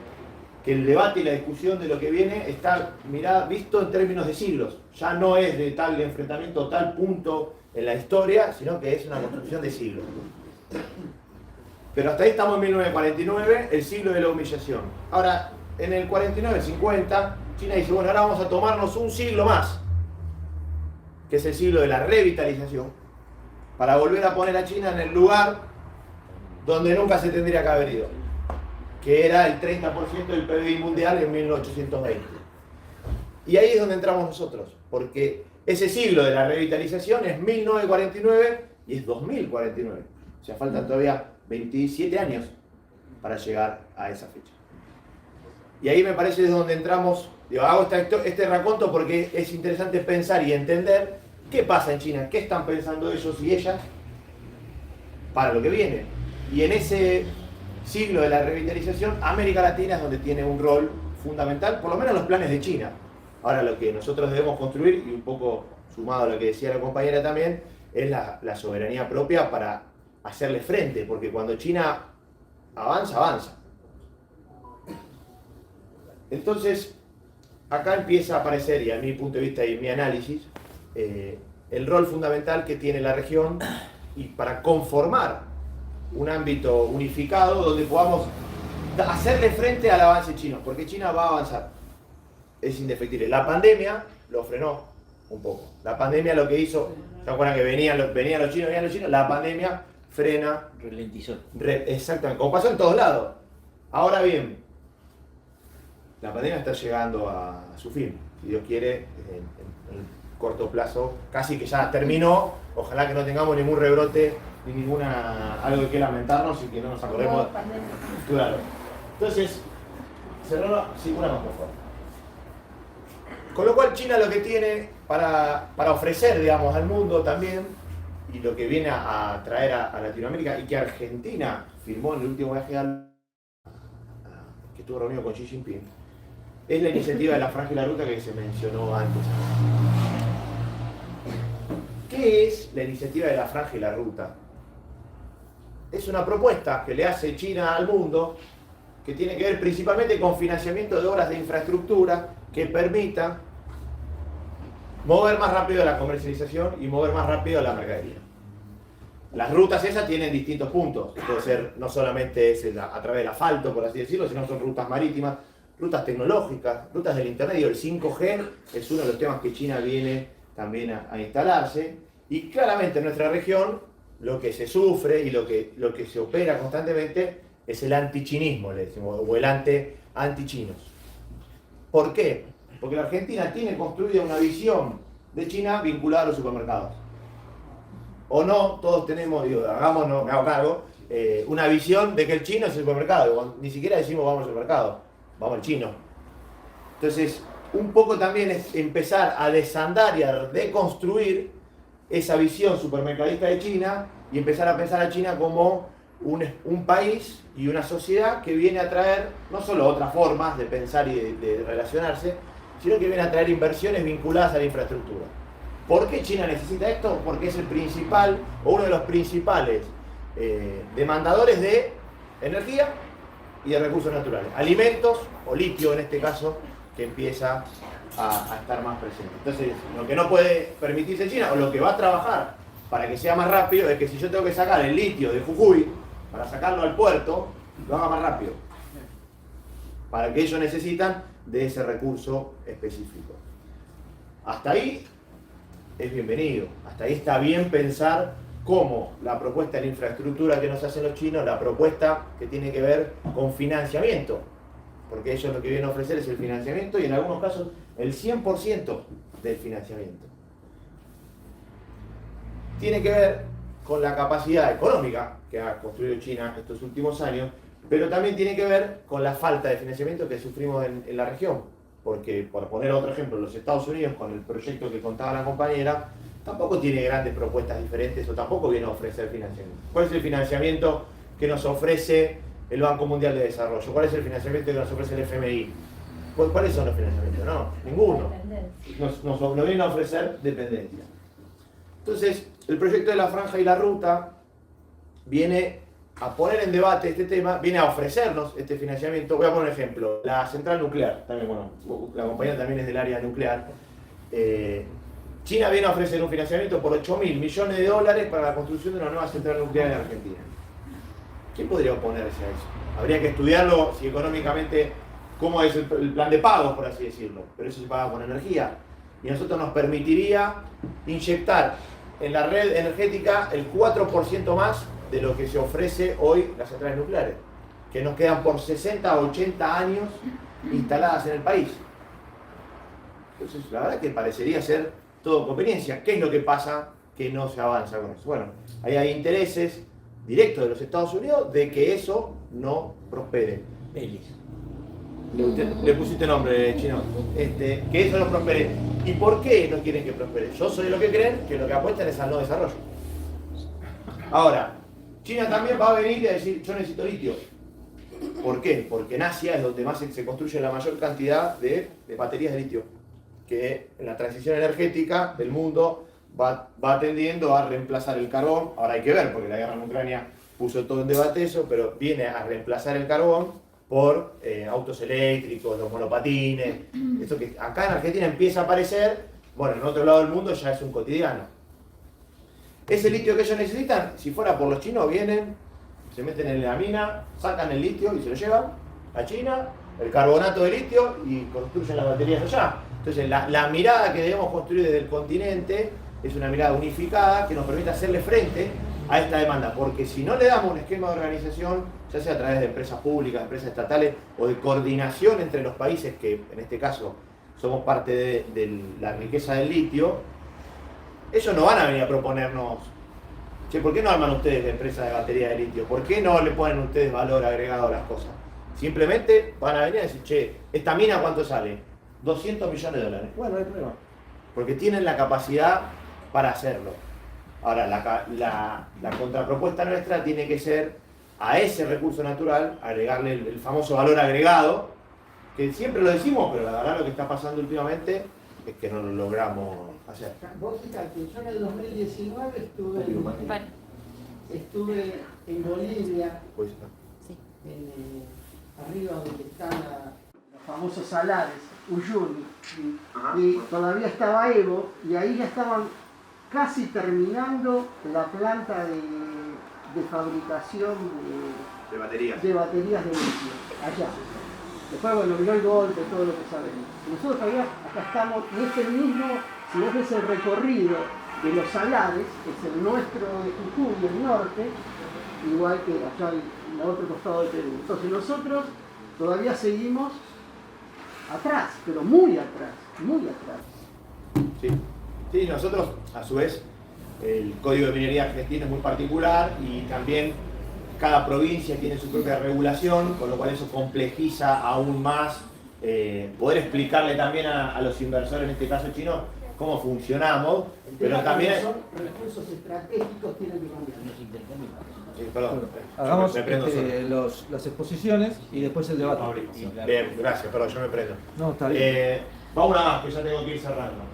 que el debate y la discusión de lo que viene está visto en términos de siglos. Ya no es de tal enfrentamiento, tal punto en la historia, sino que es una construcción de siglos. Pero hasta ahí estamos en 1949, el siglo de la humillación. Ahora, en el 49-50, China dice, bueno, ahora vamos a tomarnos un siglo más, que es el siglo de la revitalización, para volver a poner a China en el lugar donde nunca se tendría que haber ido, que era el 30% del PBI mundial en 1820. Y ahí es donde entramos nosotros, porque ese siglo de la revitalización es 1949 y es 2049. O sea, faltan todavía 27 años para llegar a esa fecha. Y ahí me parece es donde entramos, hago este raconto porque es interesante pensar y entender qué pasa en China, qué están pensando ellos y ellas para lo que viene. Y en ese siglo de la revitalización, América Latina es donde tiene un rol fundamental, por lo menos en los planes de China. Ahora lo que nosotros debemos construir, y un poco sumado a lo que decía la compañera también, es la soberanía propia para hacerle frente, porque cuando China avanza, avanza. Entonces, acá empieza a aparecer, y a mi punto de vista y mi análisis, el rol fundamental que tiene la región y para conformar un ámbito unificado donde podamos hacerle frente al avance chino, porque China va a avanzar. es indefectible. La pandemia lo frenó un poco. La pandemia lo que hizo, ¿se acuerdan que venían los chinos? La pandemia frena. Ralentizó. Exactamente, como pasó en todos lados. Ahora bien, la pandemia está llegando a su fin. Si Dios quiere, en corto plazo, casi que ya terminó. Ojalá que no tengamos ningún rebrote ni algo de que lamentarnos y que no nos acordemos. Claro. Entonces, cerró, sí, una más por favor. Con lo cual China lo que tiene para ofrecer, digamos, al mundo también, y lo que viene a traer a Latinoamérica, y que Argentina firmó en el último viaje que estuvo reunido con Xi Jinping, es la iniciativa de la Franja y la Ruta que se mencionó antes. ¿Qué es la iniciativa de la Franja y la Ruta? Es una propuesta que le hace China al mundo que tiene que ver principalmente con financiamiento de obras de infraestructura que permita mover más rápido la comercialización y mover más rápido la mercadería. Las rutas esas tienen distintos puntos. Puede ser, no solamente es a través del asfalto, por así decirlo, sino son rutas marítimas, rutas tecnológicas, rutas del internet. El 5G es uno de los temas que China viene también a instalarse. Y claramente en nuestra región lo que se sufre y lo que se opera constantemente es el antichinismo, le decimos, o el antichinos. ¿Por qué? Porque la Argentina tiene construida una visión de China vinculada a los supermercados. O no, todos tenemos, me hago cargo, una visión de que el chino es el supermercado. Ni siquiera decimos vamos al supermercado, vamos al chino. Entonces, un poco también es empezar a desandar y a deconstruir esa visión supermercadista de China y empezar a pensar a China como un país y una sociedad que viene a traer no solo otras formas de pensar y de relacionarse, sino que viene a traer inversiones vinculadas a la infraestructura. ¿Por qué China necesita esto? Porque es el principal o uno de los principales demandadores de energía y de recursos naturales. Alimentos o litio en este caso, que empieza a estar más presente. Entonces, lo que no puede permitirse China, o lo que va a trabajar para que sea más rápido, es que si yo tengo que sacar el litio de Jujuy para sacarlo al puerto, lo haga más rápido. Para que ellos necesitan de ese recurso específico. Hasta ahí es bienvenido. Hasta ahí está bien pensar cómo la propuesta de la infraestructura que nos hacen los chinos, la propuesta que tiene que ver con financiamiento, porque ellos lo que vienen a ofrecer es el financiamiento y en algunos casos el 100% del financiamiento. Tiene que ver con la capacidad económica que ha construido China estos últimos años, pero también tiene que ver con la falta de financiamiento que sufrimos en la región. Porque, por poner otro ejemplo, los Estados Unidos, con el proyecto que contaba la compañera, tampoco tiene grandes propuestas diferentes o tampoco viene a ofrecer financiamiento. ¿Cuál es el financiamiento que nos ofrece el Banco Mundial de Desarrollo? ¿Cuál es el financiamiento que nos ofrece el FMI? ¿Cuáles son los financiamientos? No, ninguno. Nos viene a ofrecer dependencia. Entonces, el proyecto de la Franja y la Ruta viene a poner en debate este tema, viene a ofrecernos este financiamiento. Voy a poner un ejemplo. La central nuclear, también, bueno, la compañía también es del área nuclear. China viene a ofrecer un financiamiento por 8.000 millones de dólares para la construcción de una nueva central nuclear en Argentina. ¿Quién podría oponerse a eso? Habría que estudiarlo si económicamente, cómo es el plan de pagos, por así decirlo. Pero eso se paga con energía. Y a nosotros nos permitiría inyectar en la red energética el 4% más de lo que se ofrece hoy las centrales nucleares, que nos quedan por 60 o 80 años instaladas en el país. Entonces, la verdad que parecería ser todo conveniencia. ¿Qué es lo que pasa que no se avanza con eso? Bueno, ahí hay intereses directos de los Estados Unidos de que eso no prospere. Belis. Le pusiste nombre, chino. Que eso no prospere. ¿Y por qué no quieren que prospere? Yo soy de lo que creen que lo que apuestan es al no desarrollo. Ahora, China también va a venir y a decir, yo necesito litio. ¿Por qué? Porque en Asia es donde más se construye la mayor cantidad de baterías de litio. Que en la transición energética del mundo va tendiendo a reemplazar el carbón. Ahora hay que ver, porque la guerra en Ucrania puso todo en debate eso, pero viene a reemplazar el carbón por autos eléctricos, los monopatines. Esto que acá en Argentina empieza a aparecer, bueno, en otro lado del mundo ya es un cotidiano. Ese litio que ellos necesitan, si fuera por los chinos, vienen, se meten en la mina, sacan el litio y se lo llevan a China el carbonato de litio y construyen las baterías allá. Entonces la mirada que debemos construir desde el continente es una mirada unificada que nos permite hacerle frente a esta demanda, porque si no le damos un esquema de organización, ya sea a través de empresas públicas, empresas estatales o de coordinación entre los países, que en este caso somos parte de la riqueza del litio, ellos no van a venir a proponernos, che, ¿por qué no arman ustedes la empresa de batería de litio? ¿Por qué no le ponen ustedes valor agregado a las cosas? Simplemente van a venir a decir, che, ¿esta mina cuánto sale? 200 millones de dólares. Bueno, no hay problema, porque tienen la capacidad para hacerlo. Ahora, la contrapropuesta nuestra tiene que ser a ese recurso natural agregarle el famoso valor agregado, que siempre lo decimos, pero la verdad lo que está pasando últimamente es que no lo logramos hacer. Vos fíjate, yo en el 2019 estuve en Bolivia, Pues, arriba donde están los famosos salares, Uyuni, y todavía estaba Evo, y ahí ya estaban casi terminando la planta de fabricación de baterías. de baterías de litio, allá. Después, bueno, vino el golpe, todo lo que sabemos. Nosotros todavía acá estamos, y es el mismo, si vos ves el recorrido de los salares, es el nuestro de Jujuy, el norte, igual que allá al otro costado de Perú. Entonces nosotros todavía seguimos atrás, pero muy atrás, muy atrás. Sí. Sí, nosotros, a su vez, el Código de Minería Argentino es muy particular y también cada provincia tiene su propia regulación, con lo cual eso complejiza aún más poder explicarle también a los inversores, en este caso chinos, cómo funcionamos, pero también... Son recursos estratégicos, tienen que cambiar. Perdón, Hagamos me prendo solo. las exposiciones y después el debate. Bien, gracias, perdón, yo me prendo. No, está bien. Va una más, que ya tengo que ir cerrando.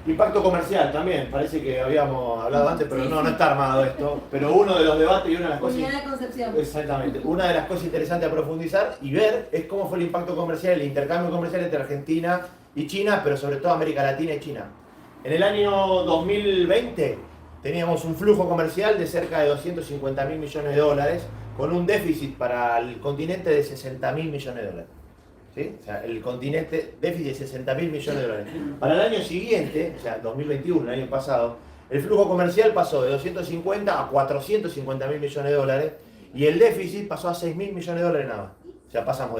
Impacto comercial también, parece que habíamos hablado antes, pero no está armado esto. Pero uno de los debates y una de las cosas... Unidad de concepción. Exactamente. Una de las cosas interesantes a profundizar y ver es cómo fue el impacto comercial, el intercambio comercial entre Argentina y China, pero sobre todo América Latina y China. En el año 2020 teníamos un flujo comercial de cerca de 250.000 millones de dólares, con un déficit para el continente de 60.000 millones de dólares. ¿Sí? O sea, el continente, déficit de 60.000 millones de dólares. Para el año siguiente, o sea, 2021, el año pasado, el flujo comercial pasó de 250 a 450.000 millones de dólares y el déficit pasó a 6.000 millones de dólares nada más. O sea, pasamos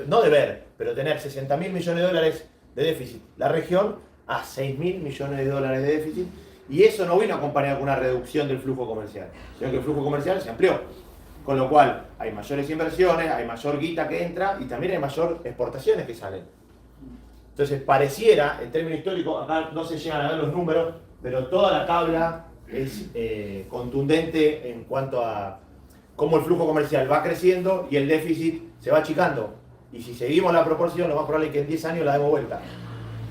no de ver, pero tener 60.000 millones de dólares de déficit la región a 6.000 millones de dólares de déficit, y eso no vino acompañado con una reducción del flujo comercial, sino que el flujo comercial se amplió. Con lo cual, hay mayores inversiones, hay mayor guita que entra y también hay mayor exportaciones que salen. Entonces, pareciera, en términos históricos, acá no se llegan a ver los números, pero toda la tabla es contundente en cuanto a cómo el flujo comercial va creciendo y el déficit se va achicando. Y si seguimos la proporción, lo más probable es que en 10 años la demos vuelta.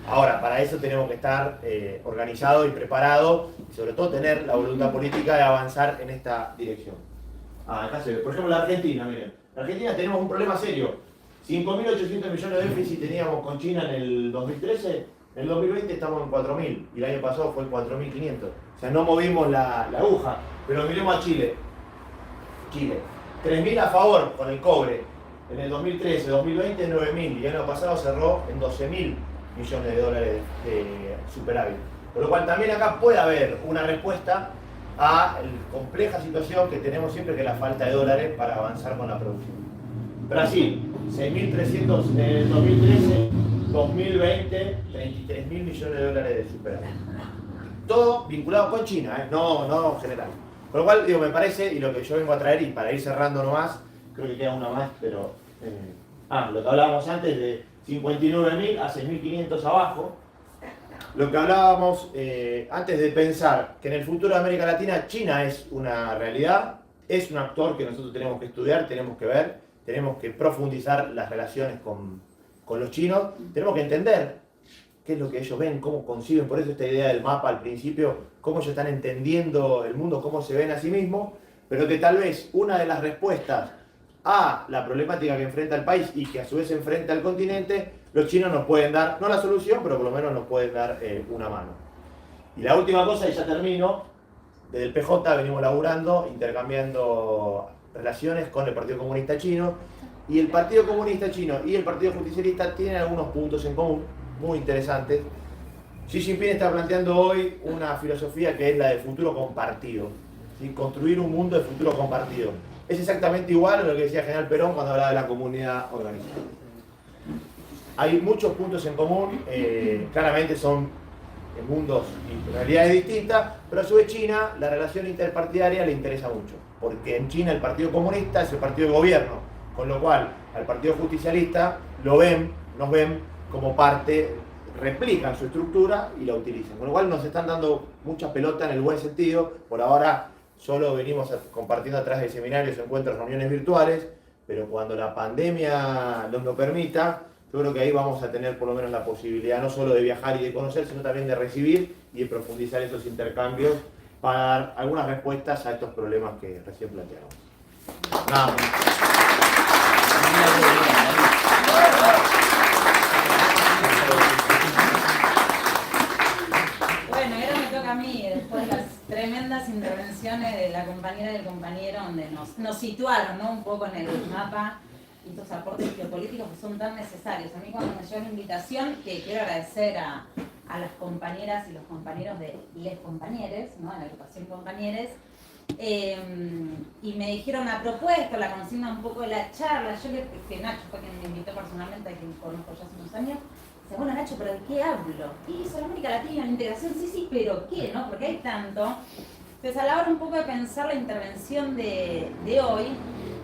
Ahora, para eso tenemos que estar organizados y preparados, y sobre todo tener la voluntad política de avanzar en esta dirección. Acá se ve. Por ejemplo, la Argentina, miren. En Argentina tenemos un problema serio. 5.800 millones de déficit teníamos con China en el 2013, en el 2020 estamos en 4.000 y el año pasado fue en 4.500. O sea, no movimos la aguja, pero miremos a Chile. Chile, 3.000 a favor con el cobre en el 2013, 2020 9.000 y el año pasado cerró en 12.000 millones de dólares de superávit. Por lo cual también acá puede haber una respuesta a la compleja situación que tenemos siempre, que es la falta de dólares para avanzar con la producción. Brasil, 6.300 en el 2013, 2020, 33.000 millones de dólares de superávit. Todo vinculado con China, no general. Con lo cual, digo, me parece, y lo que yo vengo a traer, y para ir cerrando nomás, creo que queda una más, pero... lo que hablábamos antes de 59.000 a 6.500 abajo. Lo que hablábamos antes de pensar que en el futuro de América Latina China es una realidad, es un actor que nosotros tenemos que estudiar, tenemos que ver, tenemos que profundizar las relaciones con los chinos, tenemos que entender qué es lo que ellos ven, cómo conciben, por eso esta idea del mapa al principio, cómo ellos están entendiendo el mundo, cómo se ven a sí mismos, pero que tal vez una de las respuestas a la problemática que enfrenta el país y que a su vez enfrenta el continente, los chinos nos pueden dar, no la solución, pero por lo menos nos pueden dar una mano. Y la última cosa, y ya termino, desde el PJ venimos laburando, intercambiando relaciones con el Partido Comunista Chino, Y el Partido Comunista Chino y el Partido Justicialista tienen algunos puntos en común muy interesantes. Xi Jinping está planteando hoy una filosofía que es la de futuro compartido, ¿sí? Construir un mundo de futuro compartido. Es exactamente igual a lo que decía General Perón cuando hablaba de la comunidad organizada. Hay muchos puntos en común, claramente son mundos y realidades distintas, pero a su vez China, la relación interpartidaria le interesa mucho, porque en China el Partido Comunista es el partido de gobierno, con lo cual al Partido Justicialista nos ven como parte, replican su estructura y la utilizan, con lo cual nos están dando mucha pelota en el buen sentido. Por ahora solo venimos compartiendo a través de seminarios, encuentros, reuniones virtuales, pero cuando la pandemia nos lo permita, yo creo que ahí vamos a tener por lo menos la posibilidad no solo de viajar y de conocer, sino también de recibir y de profundizar esos intercambios para dar algunas respuestas a estos problemas que recién planteamos. Nada más. Bueno, ahora me toca a mí, después de las tremendas intervenciones de la compañera y del compañero, donde nos situaron, ¿no?, un poco en el mapa y estos aportes geopolíticos que son tan necesarios. A mí cuando me llegó la invitación, que quiero agradecer a las compañeras y los compañeros de Les Compañeres, ¿no?, de la agrupación Compañeres, y me dijeron la propuesta, la consigna un poco de la charla. Yo que Nacho fue quien me invitó personalmente, a quien conozco ya hace unos años. Dice, bueno, Nacho, ¿pero de qué hablo? Y sobre América Latina, la integración, sí, pero ¿qué? ¿No? Porque hay tanto. Entonces, a la hora un poco de pensar la intervención de hoy,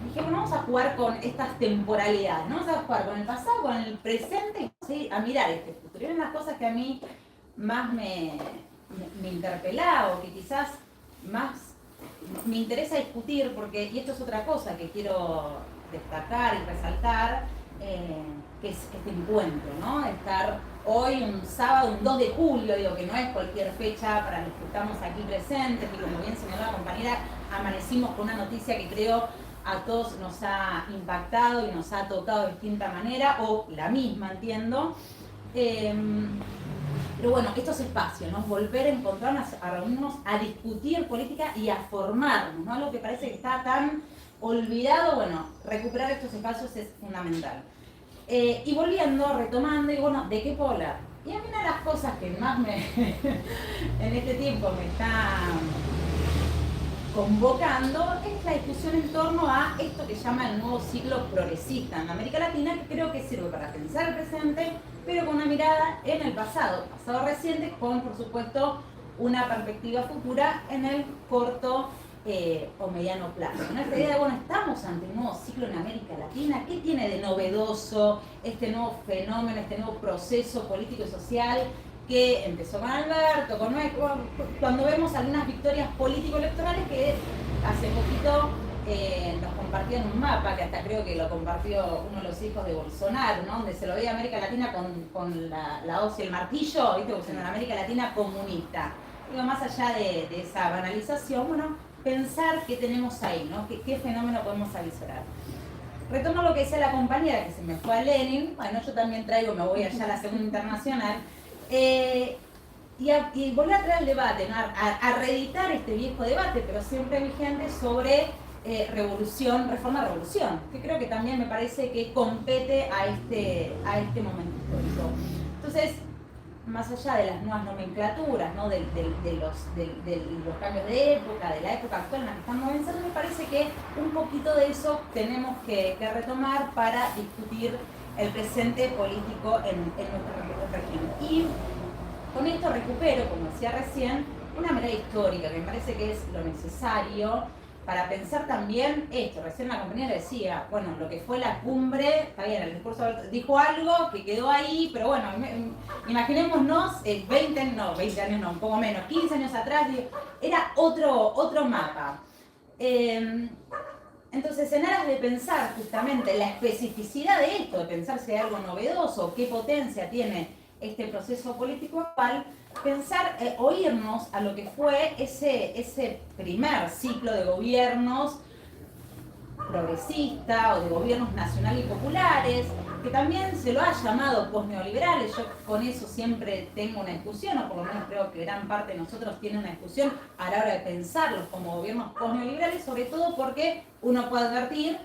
dije, bueno, vamos a jugar con estas temporalidades, ¿no? Vamos a jugar con el pasado, con el presente, y ¿sí?, a mirar este futuro. Y eran las cosas que a mí más me interpelaba, o que quizás más me interesa discutir, porque, y esto es otra cosa que quiero destacar y resaltar, que es este encuentro, ¿no? Estar hoy, un sábado, un 2 de julio, digo que no es cualquier fecha para los que estamos aquí presentes, y como bien señaló la compañera, amanecimos con una noticia que creo a todos nos ha impactado y nos ha tocado de distinta manera, o la misma, entiendo. Pero bueno, estos espacios, ¿no? Volver a encontrarnos, a reunirnos, a discutir política y a formarnos, ¿no? Algo que parece que está tan olvidado, bueno, recuperar estos espacios es fundamental. Y volviendo, retomando, y bueno, ¿de qué puedo hablar? Y a mí una de las cosas que más en este tiempo me está convocando es la discusión en torno a esto que llama el nuevo ciclo progresista en América Latina, que creo que sirve para pensar el presente, pero con una mirada en el pasado reciente, con, por supuesto, una perspectiva futura en el corto o mediano plazo. ¿No? Esta idea de, bueno, estamos ante un nuevo ciclo en América Latina, ¿qué tiene de novedoso este nuevo fenómeno, este nuevo proceso político y social que empezó con Alberto, cuando vemos algunas victorias político-electorales que hace poquito nos compartían un mapa, que hasta creo que lo compartió uno de los hijos de Bolsonaro, ¿no? Donde se lo veía América Latina con la hoz y el martillo, ¿viste? Porque en América Latina comunista. Digo, más allá de esa banalización, bueno, pensar qué tenemos ahí, ¿no? ¿Qué fenómeno podemos avisorar? Retomo lo que decía la compañera, que se me fue a Lenin. Bueno, yo también traigo, me voy allá a la Segunda Internacional. Y volver a traer el debate, ¿no? a reeditar este viejo debate, pero siempre vigente, sobre reforma-revolución, que creo que también me parece que compete a este momento histórico. Entonces, más allá de las nuevas nomenclaturas, ¿no? de los cambios de época, de la época actual en la que estamos viviendo, me parece que un poquito de eso tenemos que retomar para discutir el presente político en nuestra región. Y con esto recupero, como decía recién, una mirada histórica que me parece que es lo necesario para pensar también esto. Recién la compañera decía, bueno, lo que fue la cumbre, está bien, el discurso dijo algo que quedó ahí, pero bueno, imaginémonos 20 años no, un poco menos, 15 años atrás, era otro mapa. Entonces, en aras de pensar justamente la especificidad de esto, de pensar si hay algo novedoso, qué potencia tiene este proceso político actual, pensar, oírnos a lo que fue ese primer ciclo de gobiernos progresista o de gobiernos nacionales y populares, que también se lo ha llamado posneoliberales. Yo con eso siempre tengo una discusión, o por lo menos creo que gran parte de nosotros tiene una discusión a la hora de pensarlos como gobiernos posneoliberales, sobre todo porque uno puede advertir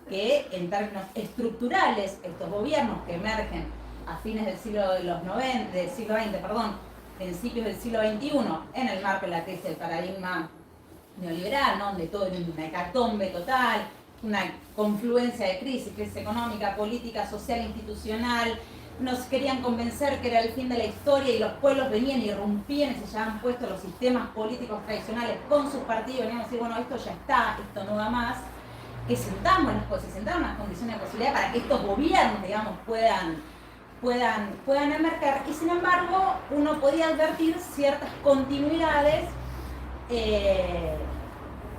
que en términos estructurales estos gobiernos que emergen a fines del siglo XX, principios del siglo XXI, en el marco de la crisis del paradigma neoliberal, ¿no? Donde todo era una hecatombe total, una confluencia de crisis económica, política, social, institucional. Nos querían convencer que era el fin de la historia y los pueblos venían y irrumpían y se llevaban puestos los sistemas políticos tradicionales con sus partidos, venían a decir, bueno, esto ya está, esto no va más, que sentaron las condiciones de posibilidad para que estos gobiernos, digamos, puedan emerger, y sin embargo uno podía advertir ciertas continuidades.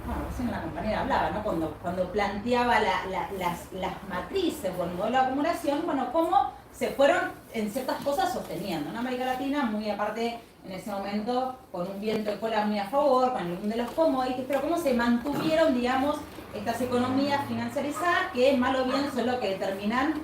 Bueno, recién la compañera hablaba, ¿no? Cuando planteaba las matrices o el modelo de acumulación, bueno, cómo se fueron en ciertas cosas sosteniendo. En América Latina, muy aparte en ese momento, con un viento de cola muy a favor, con el boom de los commodities, pero cómo se mantuvieron, digamos, estas economías financiarizadas que mal o bien son lo que determinan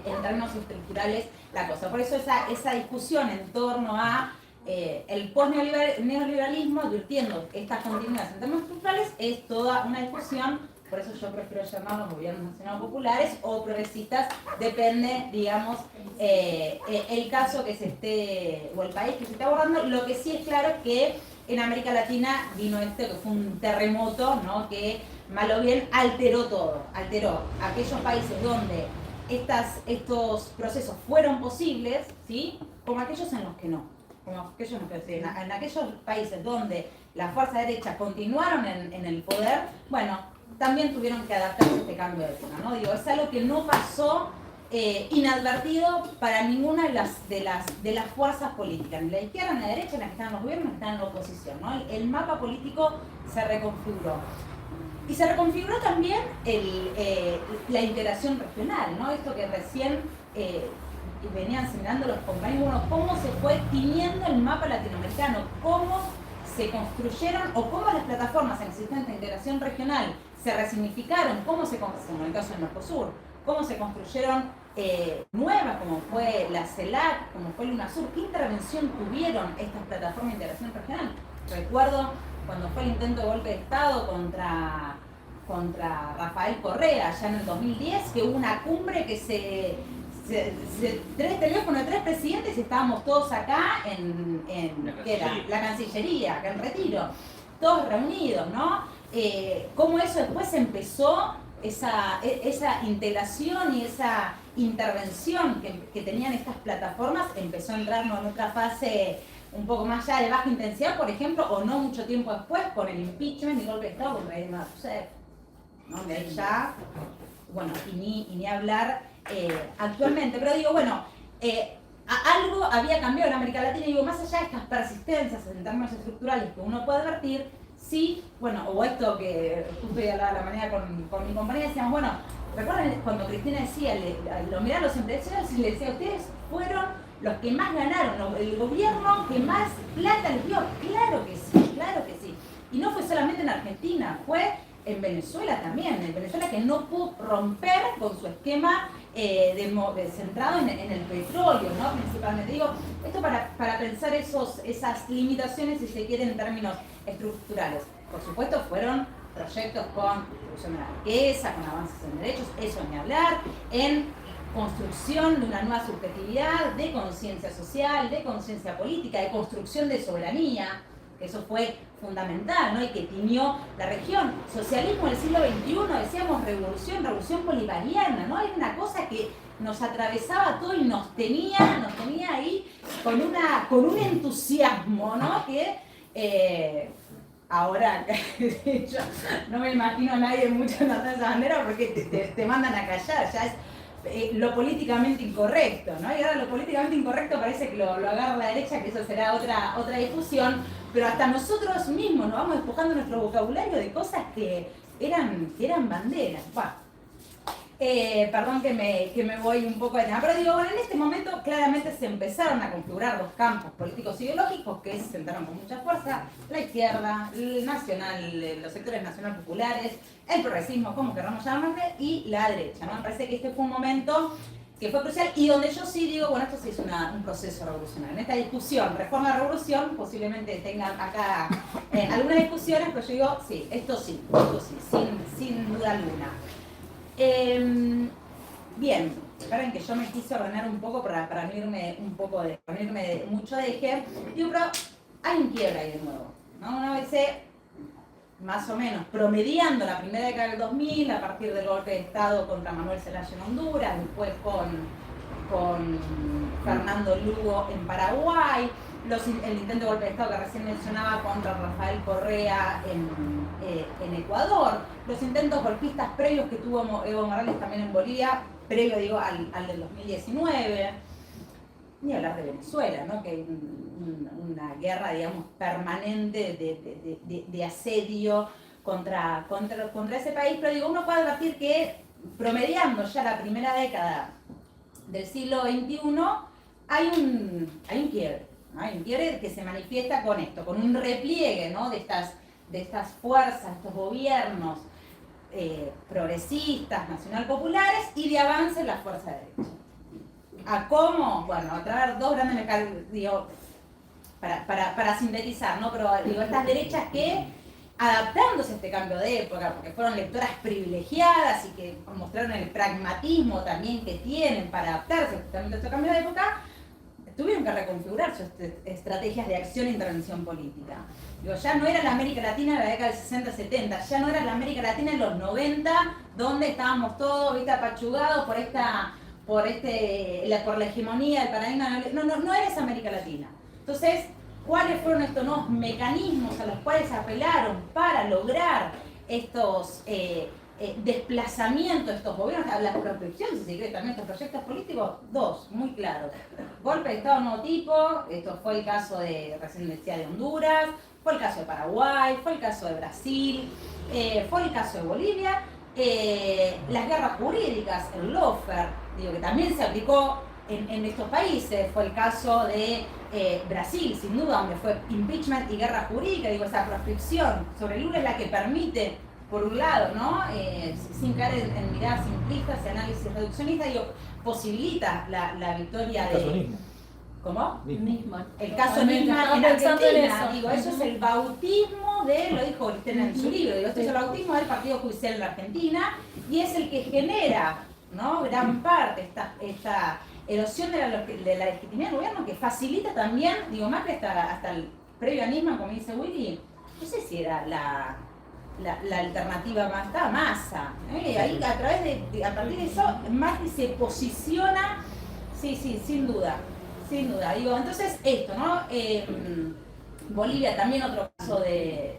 en términos estructurales la cosa. Por eso esa discusión en torno a el post-neoliberalismo, advirtiendo estas continuidades en términos estructurales, es toda una discusión. Por eso yo prefiero llamarlos gobiernos nacionales populares o progresistas, depende, digamos, el caso que se esté, o el país que se esté abordando. Lo que sí es claro es que en América Latina vino que fue un terremoto, ¿no? Que mal o bien alteró todo, alteró aquellos países donde estos procesos fueron posibles, ¿sí? Como aquellos en los que no. En aquellos países donde las fuerzas derechas continuaron en el poder, bueno, también tuvieron que adaptarse a este cambio de época, ¿no? Digo, es algo que no pasó inadvertido para ninguna de las fuerzas políticas, ni la izquierda ni la derecha, ni las que están en los gobiernos, ni las que están en la oposición, ¿no? El mapa político se reconfiguró. Y se reconfiguró también la integración regional, ¿no? Esto que recién venían señalando los compañeros, bueno, cómo se fue tiñendo el mapa latinoamericano, cómo se construyeron o cómo las plataformas existentes de integración regional se resignificaron, como en el caso del Mercosur, cómo se construyeron nuevas, como fue la CELAC, como fue el UNASUR, qué intervención tuvieron estas plataformas de integración regional. Recuerdo cuando fue el intento de golpe de Estado contra Rafael Correa, allá en el 2010, que hubo una cumbre que tres teléfonos de tres presidentes y estábamos todos acá ¿qué era? La Cancillería, acá en Retiro, todos reunidos, ¿no? Cómo eso después empezó, esa integración y esa intervención que tenían estas plataformas, empezó a entrarnos en otra fase un poco más allá de baja intensidad, por ejemplo, o no mucho tiempo después, con el impeachment y golpe de Estado contra Dilma Rousseff, ¿no? De ahí ya, bueno, y ni hablar actualmente, pero digo, bueno, algo había cambiado en América Latina, y digo, más allá de estas persistencias en términos estructurales que uno puede advertir, sí, bueno, o esto que justo hoy hablaba la mañana con mi compañera, decíamos, bueno, recuerden cuando Cristina decía, lo miraban los empresarios y le decía, ustedes fueron los que más ganaron, el gobierno que más plata les dio. Claro que sí, claro que sí. Y no fue solamente en Argentina, fue en Venezuela también, en Venezuela que no pudo romper con su esquema centrado en el petróleo, ¿no? Principalmente. Digo, esto para pensar esas limitaciones, si se quiere, en términos estructurales. Por supuesto, fueron proyectos con distribución de la riqueza, con avances en derechos, eso ni hablar, en construcción de una nueva subjetividad, de conciencia social, de conciencia política, de construcción de soberanía, que eso fue fundamental, ¿no? Y que tiñó la región. Socialismo del siglo XXI, decíamos revolución bolivariana, ¿no? Era una cosa que nos atravesaba todo y nos tenía ahí con un entusiasmo, ¿no? Que ahora, de hecho, no me imagino a nadie mucho en esa bandera porque te mandan a callar, ya es lo políticamente incorrecto, ¿no? Y ahora lo políticamente incorrecto parece que lo agarra la derecha, que eso será otra discusión, pero hasta nosotros mismos nos vamos despojando nuestro vocabulario de cosas que eran banderas. Bueno, Perdón que me voy un poco de tema, pero digo, bueno, en este momento claramente se empezaron a configurar los campos políticos ideológicos que se sentaron con mucha fuerza, la izquierda, el nacional, los sectores nacional populares, el progresismo, como queramos llamarle, y la derecha, ¿no? Me parece que este fue un momento que fue crucial y donde yo sí digo, bueno, esto sí es un proceso revolucionario. En esta discusión, reforma-revolución, posiblemente tengan acá algunas discusiones, pero yo digo, sí, sin duda alguna. Bien, esperen que yo me quise ordenar un poco para no irme mucho de eje. Digo, pero hay un quiebre ahí de nuevo, ¿no? Una vez más o menos promediando la primera década del 2000 a partir del golpe de Estado contra Manuel Zelaya en Honduras, después con Fernando Lugo en Paraguay, el intento de golpe de Estado que recién mencionaba contra Rafael Correa en Ecuador, los intentos golpistas previos que tuvo Evo Morales también en Bolivia, previo digo al del 2019, ni hablar de Venezuela, ¿no? Que hay una guerra, digamos, permanente de asedio contra ese país, pero digo, uno puede advertir que promediando ya la primera década del siglo XXI hay un quiebre. Hay un quiebre que se manifiesta con esto, con un repliegue, ¿no? de estas fuerzas, estos gobiernos progresistas, nacional populares y de avance en la fuerza derecha. ¿A cómo? Bueno, a través de dos grandes mecanismos, digo, para sintetizar, ¿no? Pero digo, estas derechas que, adaptándose a este cambio de época, porque fueron lectoras privilegiadas y que mostraron el pragmatismo también que tienen para adaptarse justamente a este cambio de época, tuvieron que reconfigurar sus estrategias de acción e intervención política. Digo, ya no era la América Latina de la década del 60-70, ya no era la América Latina en los 90, donde estábamos todos, ¿viste?, apachugados por la hegemonía del paradigma. No era esa América Latina. Entonces, ¿cuáles fueron estos nuevos mecanismos a los cuales apelaron para lograr estos desplazamientos de estos gobiernos, la protección, si se quiere, también estos proyectos políticos? Dos, muy claros. Golpe de Estado de nuevo tipo, esto fue el caso recién decía, de Honduras, fue el caso de Paraguay, fue el caso de Brasil, fue el caso de Bolivia, las guerras jurídicas, el lawfare, digo, que también se aplicó en estos países, fue el caso de Brasil, sin duda, donde fue impeachment y guerra jurídica, digo, esa proscripción sobre Lula es la que permite, por un lado, ¿no? Sin caer en miradas simplistas y análisis reduccionistas, digo, posibilita la victoria de... ¿Cómo? Nisman. El caso Nisman en Argentina, digo, eso es el bautismo lo dijo Cristina en su libro, digo, esto es el bautismo del Partido Judicial en la Argentina y es el que genera, ¿no?, gran parte esta erosión de la legitimidad del gobierno, que facilita también, digo, más que hasta el previo a Nisman, como dice Willy, no sé si era la alternativa más, estaba Massa, ahí a partir de eso Macri se posiciona, sí, sin duda, digo, entonces esto, ¿no? Bolivia también otro caso de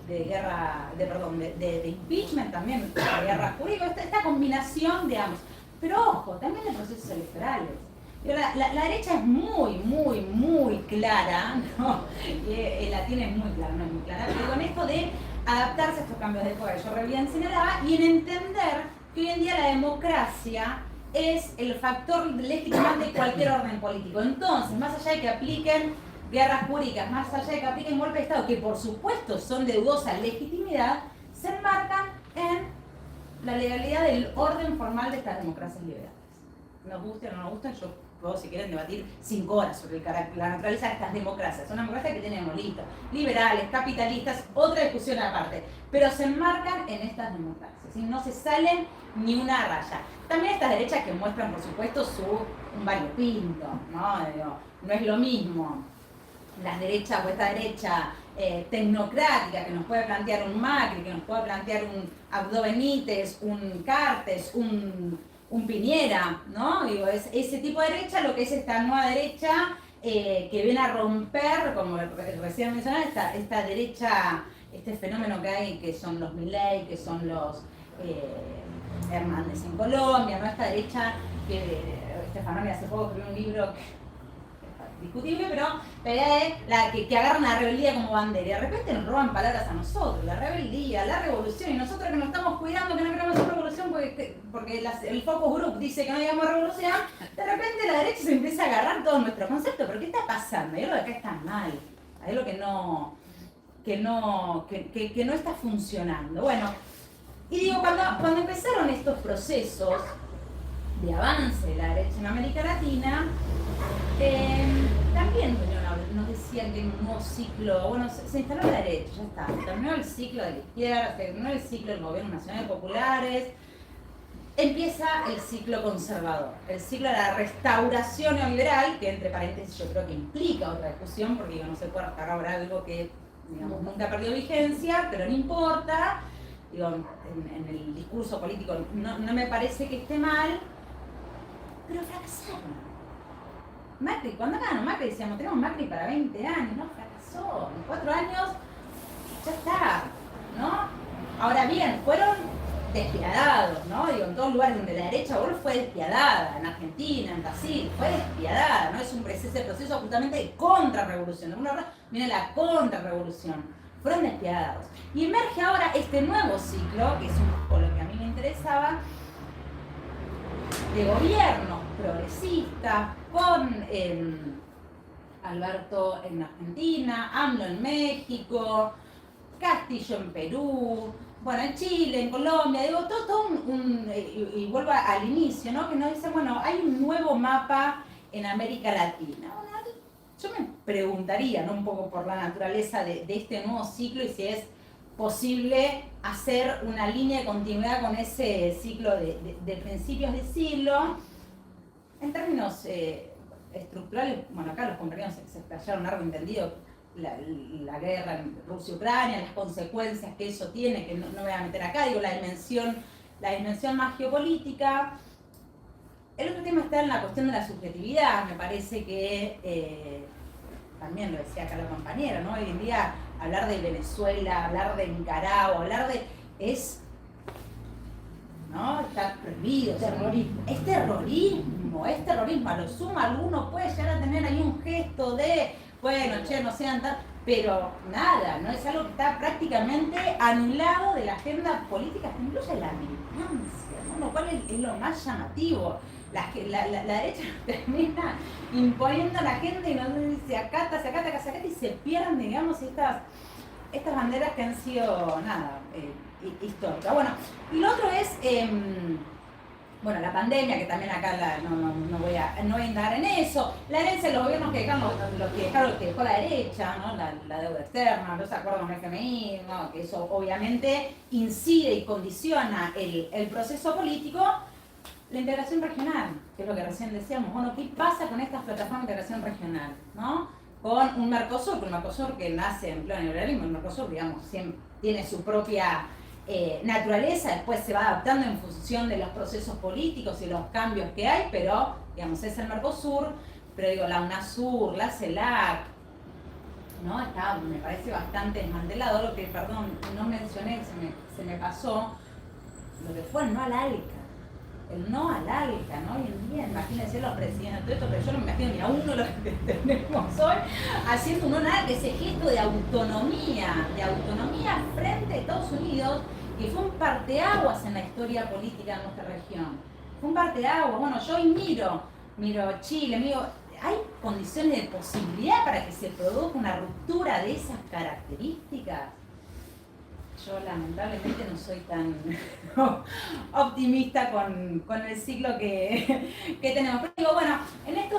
guerra, de impeachment, también de guerra jurídica, esta combinación de ambos, pero ojo, también de procesos electorales. La derecha es muy clara, ¿no? La tiene muy clara, no es muy clara, pero con esto de adaptarse a estos cambios de época que yo bien señalaba y en entender que hoy en día la democracia es el factor legitimante de cualquier orden político. Entonces, más allá de que apliquen guerras jurídicas, más allá de que apliquen golpe de Estado, que por supuesto son de dudosa legitimidad, se enmarcan en la legalidad del orden formal de estas democracias liberales. Nos guste o no nos guste, yo puedo, si quieren, debatir 5 horas sobre la naturaleza de estas democracias. Son democracias que tienen monolitos, liberales, capitalistas, otra discusión aparte, pero se enmarcan en estas democracias y no se salen ni una raya. También estas derechas que muestran, por supuesto, un variopinto, ¿no? No es lo mismo las derechas o esta derecha tecnocrática que nos puede plantear un Macri, que nos puede plantear un Abdo Benítez, un Cartes, un Piñera, ¿no? Digo, es ese tipo de derecha lo que es esta nueva derecha que viene a romper, como recién mencionaba, esta derecha, este fenómeno que hay, que son los Milei, que son los Hernández en Colombia, ¿no? Esta derecha que Estefanoni hace poco escribió un libro discutible, pero la idea es que agarran la rebeldía como bandera y de repente nos roban palabras a nosotros, la rebeldía, la revolución, y nosotros que nos estamos cuidando que no queremos hacer revolución porque el focus group dice que no digamos revolución, de repente la derecha se empieza a agarrar todos nuestros conceptos. ¿Pero qué está pasando? Hay algo de acá está mal, hay algo que no está funcionando. Bueno, y digo, cuando empezaron estos procesos de avance de la derecha en América Latina, también nos decían que en un nuevo ciclo, bueno, se instaló la derecha, ya está, terminó el ciclo de la izquierda, terminó el ciclo del gobierno nacional populares, empieza el ciclo conservador, el ciclo de la restauración neoliberal, que entre paréntesis yo creo que implica otra discusión, porque no se puede restaurar algo que, digamos, nunca ha perdido vigencia, pero no importa. Digo, en el discurso político no me parece que esté mal, pero fracasaron. Macri, cuando ganó Macri decíamos, tenemos Macri para 20 años, no fracasó, en 4 años ya está, ¿no? Ahora bien, fueron despiadados, ¿no? Digo, en todos lugares donde la derecha fue despiadada, en Argentina, en Brasil, fue despiadada, ¿no? Es un proceso justamente de contrarrevolución, de alguna forma viene la contrarrevolución, fueron despiadados. Y emerge ahora este nuevo ciclo, que es un poco lo que a mí me interesaba, de gobiernos progresistas, con Alberto en Argentina, AMLO en México, Castillo en Perú, bueno, en Chile, en Colombia, digo, todo y vuelvo al inicio, ¿no? Que nos dicen, bueno, hay un nuevo mapa en América Latina. Bueno, yo me preguntaría, ¿no? Un poco por la naturaleza de este nuevo ciclo y si es posible hacer una línea de continuidad con ese ciclo de principios de siglo. En términos estructurales, bueno, acá los compañeros se explayaron largo entendido la guerra en Rusia-Ucrania, las consecuencias que eso tiene, que no voy a meter acá, digo, la dimensión más geopolítica. El otro tema está en la cuestión de la subjetividad, me parece que también lo decía acá la compañera, ¿no? Hoy en día hablar de Venezuela, hablar de Nicaragua, ¿no? Está prohibido. Es terrorismo. A lo sumo alguno puede llegar a tener ahí un gesto de, bueno, che, no sean tan... Pero nada, no es algo que está prácticamente anulado de la agenda política, que incluye la militancia, ¿no? Lo cual es lo más llamativo. La derecha termina imponiendo a la gente y nos dice acata, y se pierden, digamos, estas banderas que han sido, históricas. Bueno, y lo otro es, bueno, la pandemia, que también acá no voy a indagar en eso, la herencia de los gobiernos que dejó la derecha, ¿no? La deuda externa, los acuerdos con el FMI, ¿no? Que eso obviamente incide y condiciona el proceso político. La integración regional, que es lo que recién decíamos, bueno, ¿qué pasa con estas plataformas de integración regional? ¿No? Con un Mercosur que nace en pleno neoliberalismo, el Mercosur, digamos, tiene su propia naturaleza, después se va adaptando en función de los procesos políticos y los cambios que hay, pero, digamos, es el Mercosur, pero digo, la UNASUR, la CELAC, ¿no? Está, me parece bastante desmantelado, lo que, perdón, no mencioné, se me pasó, lo que fue el no al ALCA. El no al ALCA, ¿no? Hoy en día, imagínense los presidentes, todo esto, pero yo no me imagino ni a uno lo que tenemos hoy, haciendo un no al ALCA, ese gesto de autonomía frente a Estados Unidos, que fue un parteaguas en la historia política de nuestra región. Fue un parteaguas. Bueno, yo hoy miro Chile, ¿hay condiciones de posibilidad para que se produzca una ruptura de esas características? Yo lamentablemente no soy tan optimista con el ciclo que tenemos. Pero digo, bueno, en esto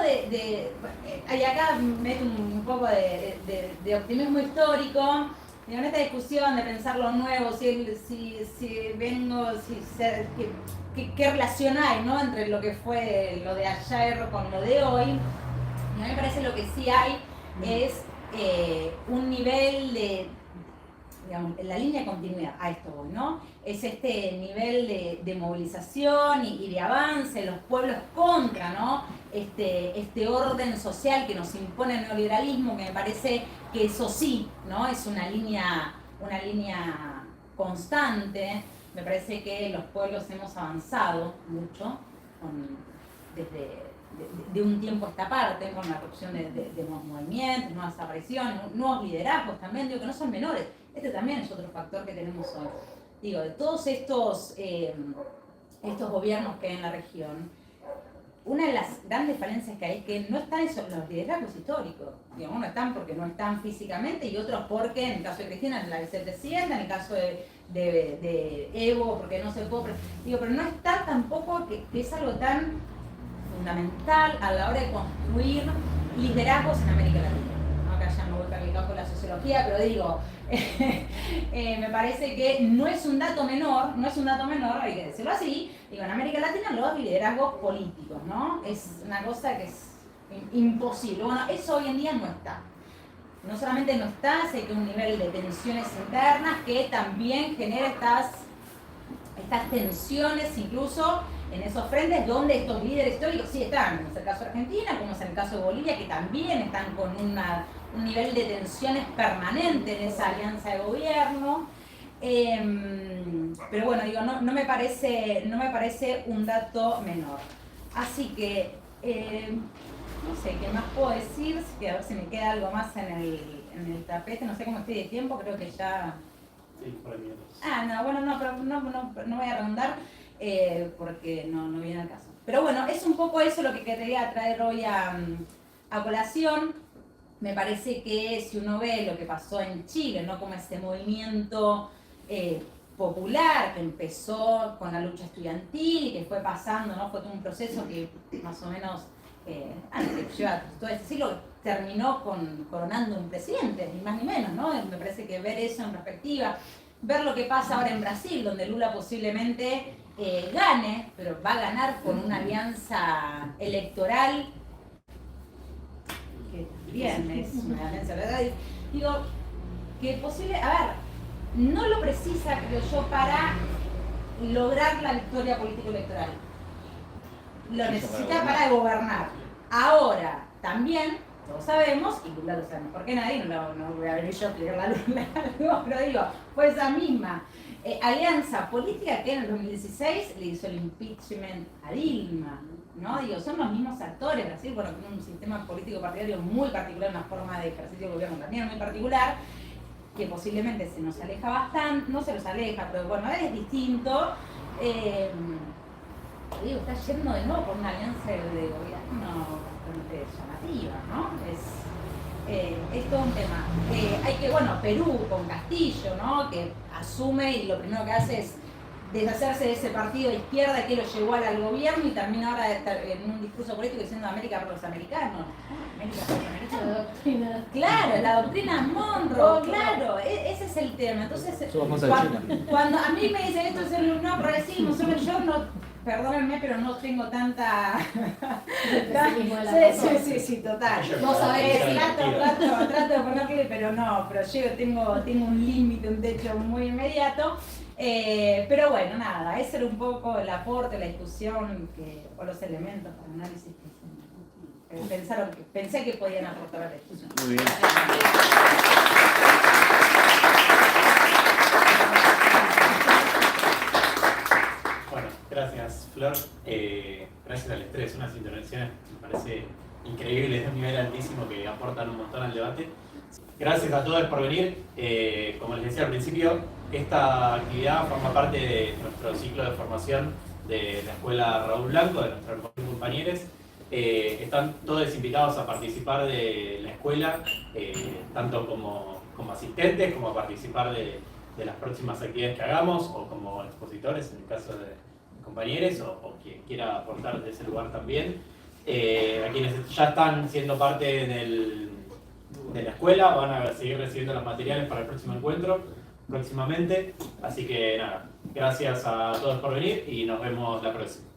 y acá meto un poco de optimismo histórico, digo, en esta discusión de pensar lo nuevo, qué relación hay, ¿no? Entre lo que fue lo de ayer con lo de hoy. Y a mí me parece lo que sí hay es un nivel de, digamos, en la línea de continuidad, a esto voy, ¿no? Es este nivel de movilización y de avance de los pueblos contra, ¿no? Este orden social que nos impone el neoliberalismo, que me parece que eso sí, ¿no? Es una línea constante. Me parece que los pueblos hemos avanzado mucho desde de un tiempo a esta parte, con la erupción de nuevos movimientos, nuevas apariciones, nuevos liderazgos también, digo que no son menores. Este también es otro factor que tenemos hoy. Digo, de todos estos gobiernos que hay en la región, una de las grandes falencias que hay es que no están los liderazgos históricos. Digamos, no están porque no están físicamente y otros porque, en el caso de Cristina, es la vicepresidenta, en el caso de Evo, porque no se puede... Digo, pero no está tampoco, que es algo tan fundamental a la hora de construir liderazgos en América Latina. ¿No? Acá ya no voy cargado con la sociología, pero digo, me parece que no es un dato menor, hay que decirlo así, digo, en América Latina los liderazgos políticos, ¿no? Es una cosa que es imposible. Bueno, eso hoy en día no está. No solamente no está, sino que un nivel de tensiones internas que también genera estas tensiones incluso en esos frentes donde estos líderes históricos sí están, como es el caso de Argentina, como es el caso de Bolivia, que también están con un nivel de tensiones permanente en esa alianza de gobierno. Pero bueno, digo, no me parece un dato menor. Así que, no sé, ¿qué más puedo decir? Que a ver si me queda algo más en el tapete, no sé cómo estoy de tiempo, creo que ya... Sí, por ahí minutos. No, bueno, no, pero no voy a redundar porque no viene al caso. Pero bueno, es un poco eso lo que quería traer hoy a colación. Me parece que si uno ve lo que pasó en Chile, ¿no? Como ese movimiento popular que empezó con la lucha estudiantil y que fue pasando, ¿no? Fue todo un proceso que más o menos antes de que lleva todo este siglo terminó coronando un presidente, ni más ni menos, ¿no? Me parece que ver eso en perspectiva, ver lo que pasa ahora en Brasil, donde Lula posiblemente gane, pero va a ganar con una alianza electoral que bien es una alianza electoral, digo, que posible, a ver, no lo precisa, creo yo, para lograr la victoria político-electoral. Lo necesita para gobernar. Ahora, también, todos sabemos, y Lula lo sabe mejor que nadie, no voy a venir yo a explicar la Lula, pero digo, fue esa misma alianza política que en el 2016 le hizo el impeachment a Dilma, ¿no? Digo, son los mismos actores. Brasil, bueno, tiene un sistema político partidario muy particular, una forma de ejercicio de gobierno también muy particular, que posiblemente se nos aleja bastante, no se nos aleja, pero bueno, es distinto. Digo, está yendo de nuevo por una alianza de gobierno bastante llamativa, ¿no? Es todo un tema. Hay que, bueno, Perú con Castillo, ¿no? Que asume y lo primero que hace es deshacerse de ese partido de izquierda que lo llevó al gobierno y termina ahora de estar en un discurso político diciendo América para los americanos. América para los americanos. La doctrina. Claro, la doctrina Monroe, claro, ese es el tema. Entonces, cuando a mí me dicen esto es el no progresismo, solo yo no, perdónenme, pero no tengo tanta... Sí, total. Vos sabés, trato de ponerle, pero no, pero yo tengo un límite, un techo muy inmediato. Pero bueno, nada, ese era un poco el aporte, la discusión o los elementos para análisis que pensé que podían aportar a la discusión. Muy bien. Bueno, gracias Flor. Gracias al estrés, unas intervenciones me parece increíbles, de un nivel altísimo que aportan un montón al debate. Gracias a todos por venir. Como les decía al principio, esta actividad forma parte de nuestro ciclo de formación de la Escuela Raúl Blanco, de nuestros compañeros. Están todos invitados a participar de la escuela, tanto como asistentes, como a participar de las próximas actividades que hagamos, o como expositores en el caso de compañeros, o quien quiera aportar de ese lugar también. A quienes ya están siendo parte de la escuela van a seguir recibiendo los materiales para el próximo encuentro próximamente. Así que nada, gracias a todos por venir y nos vemos la próxima.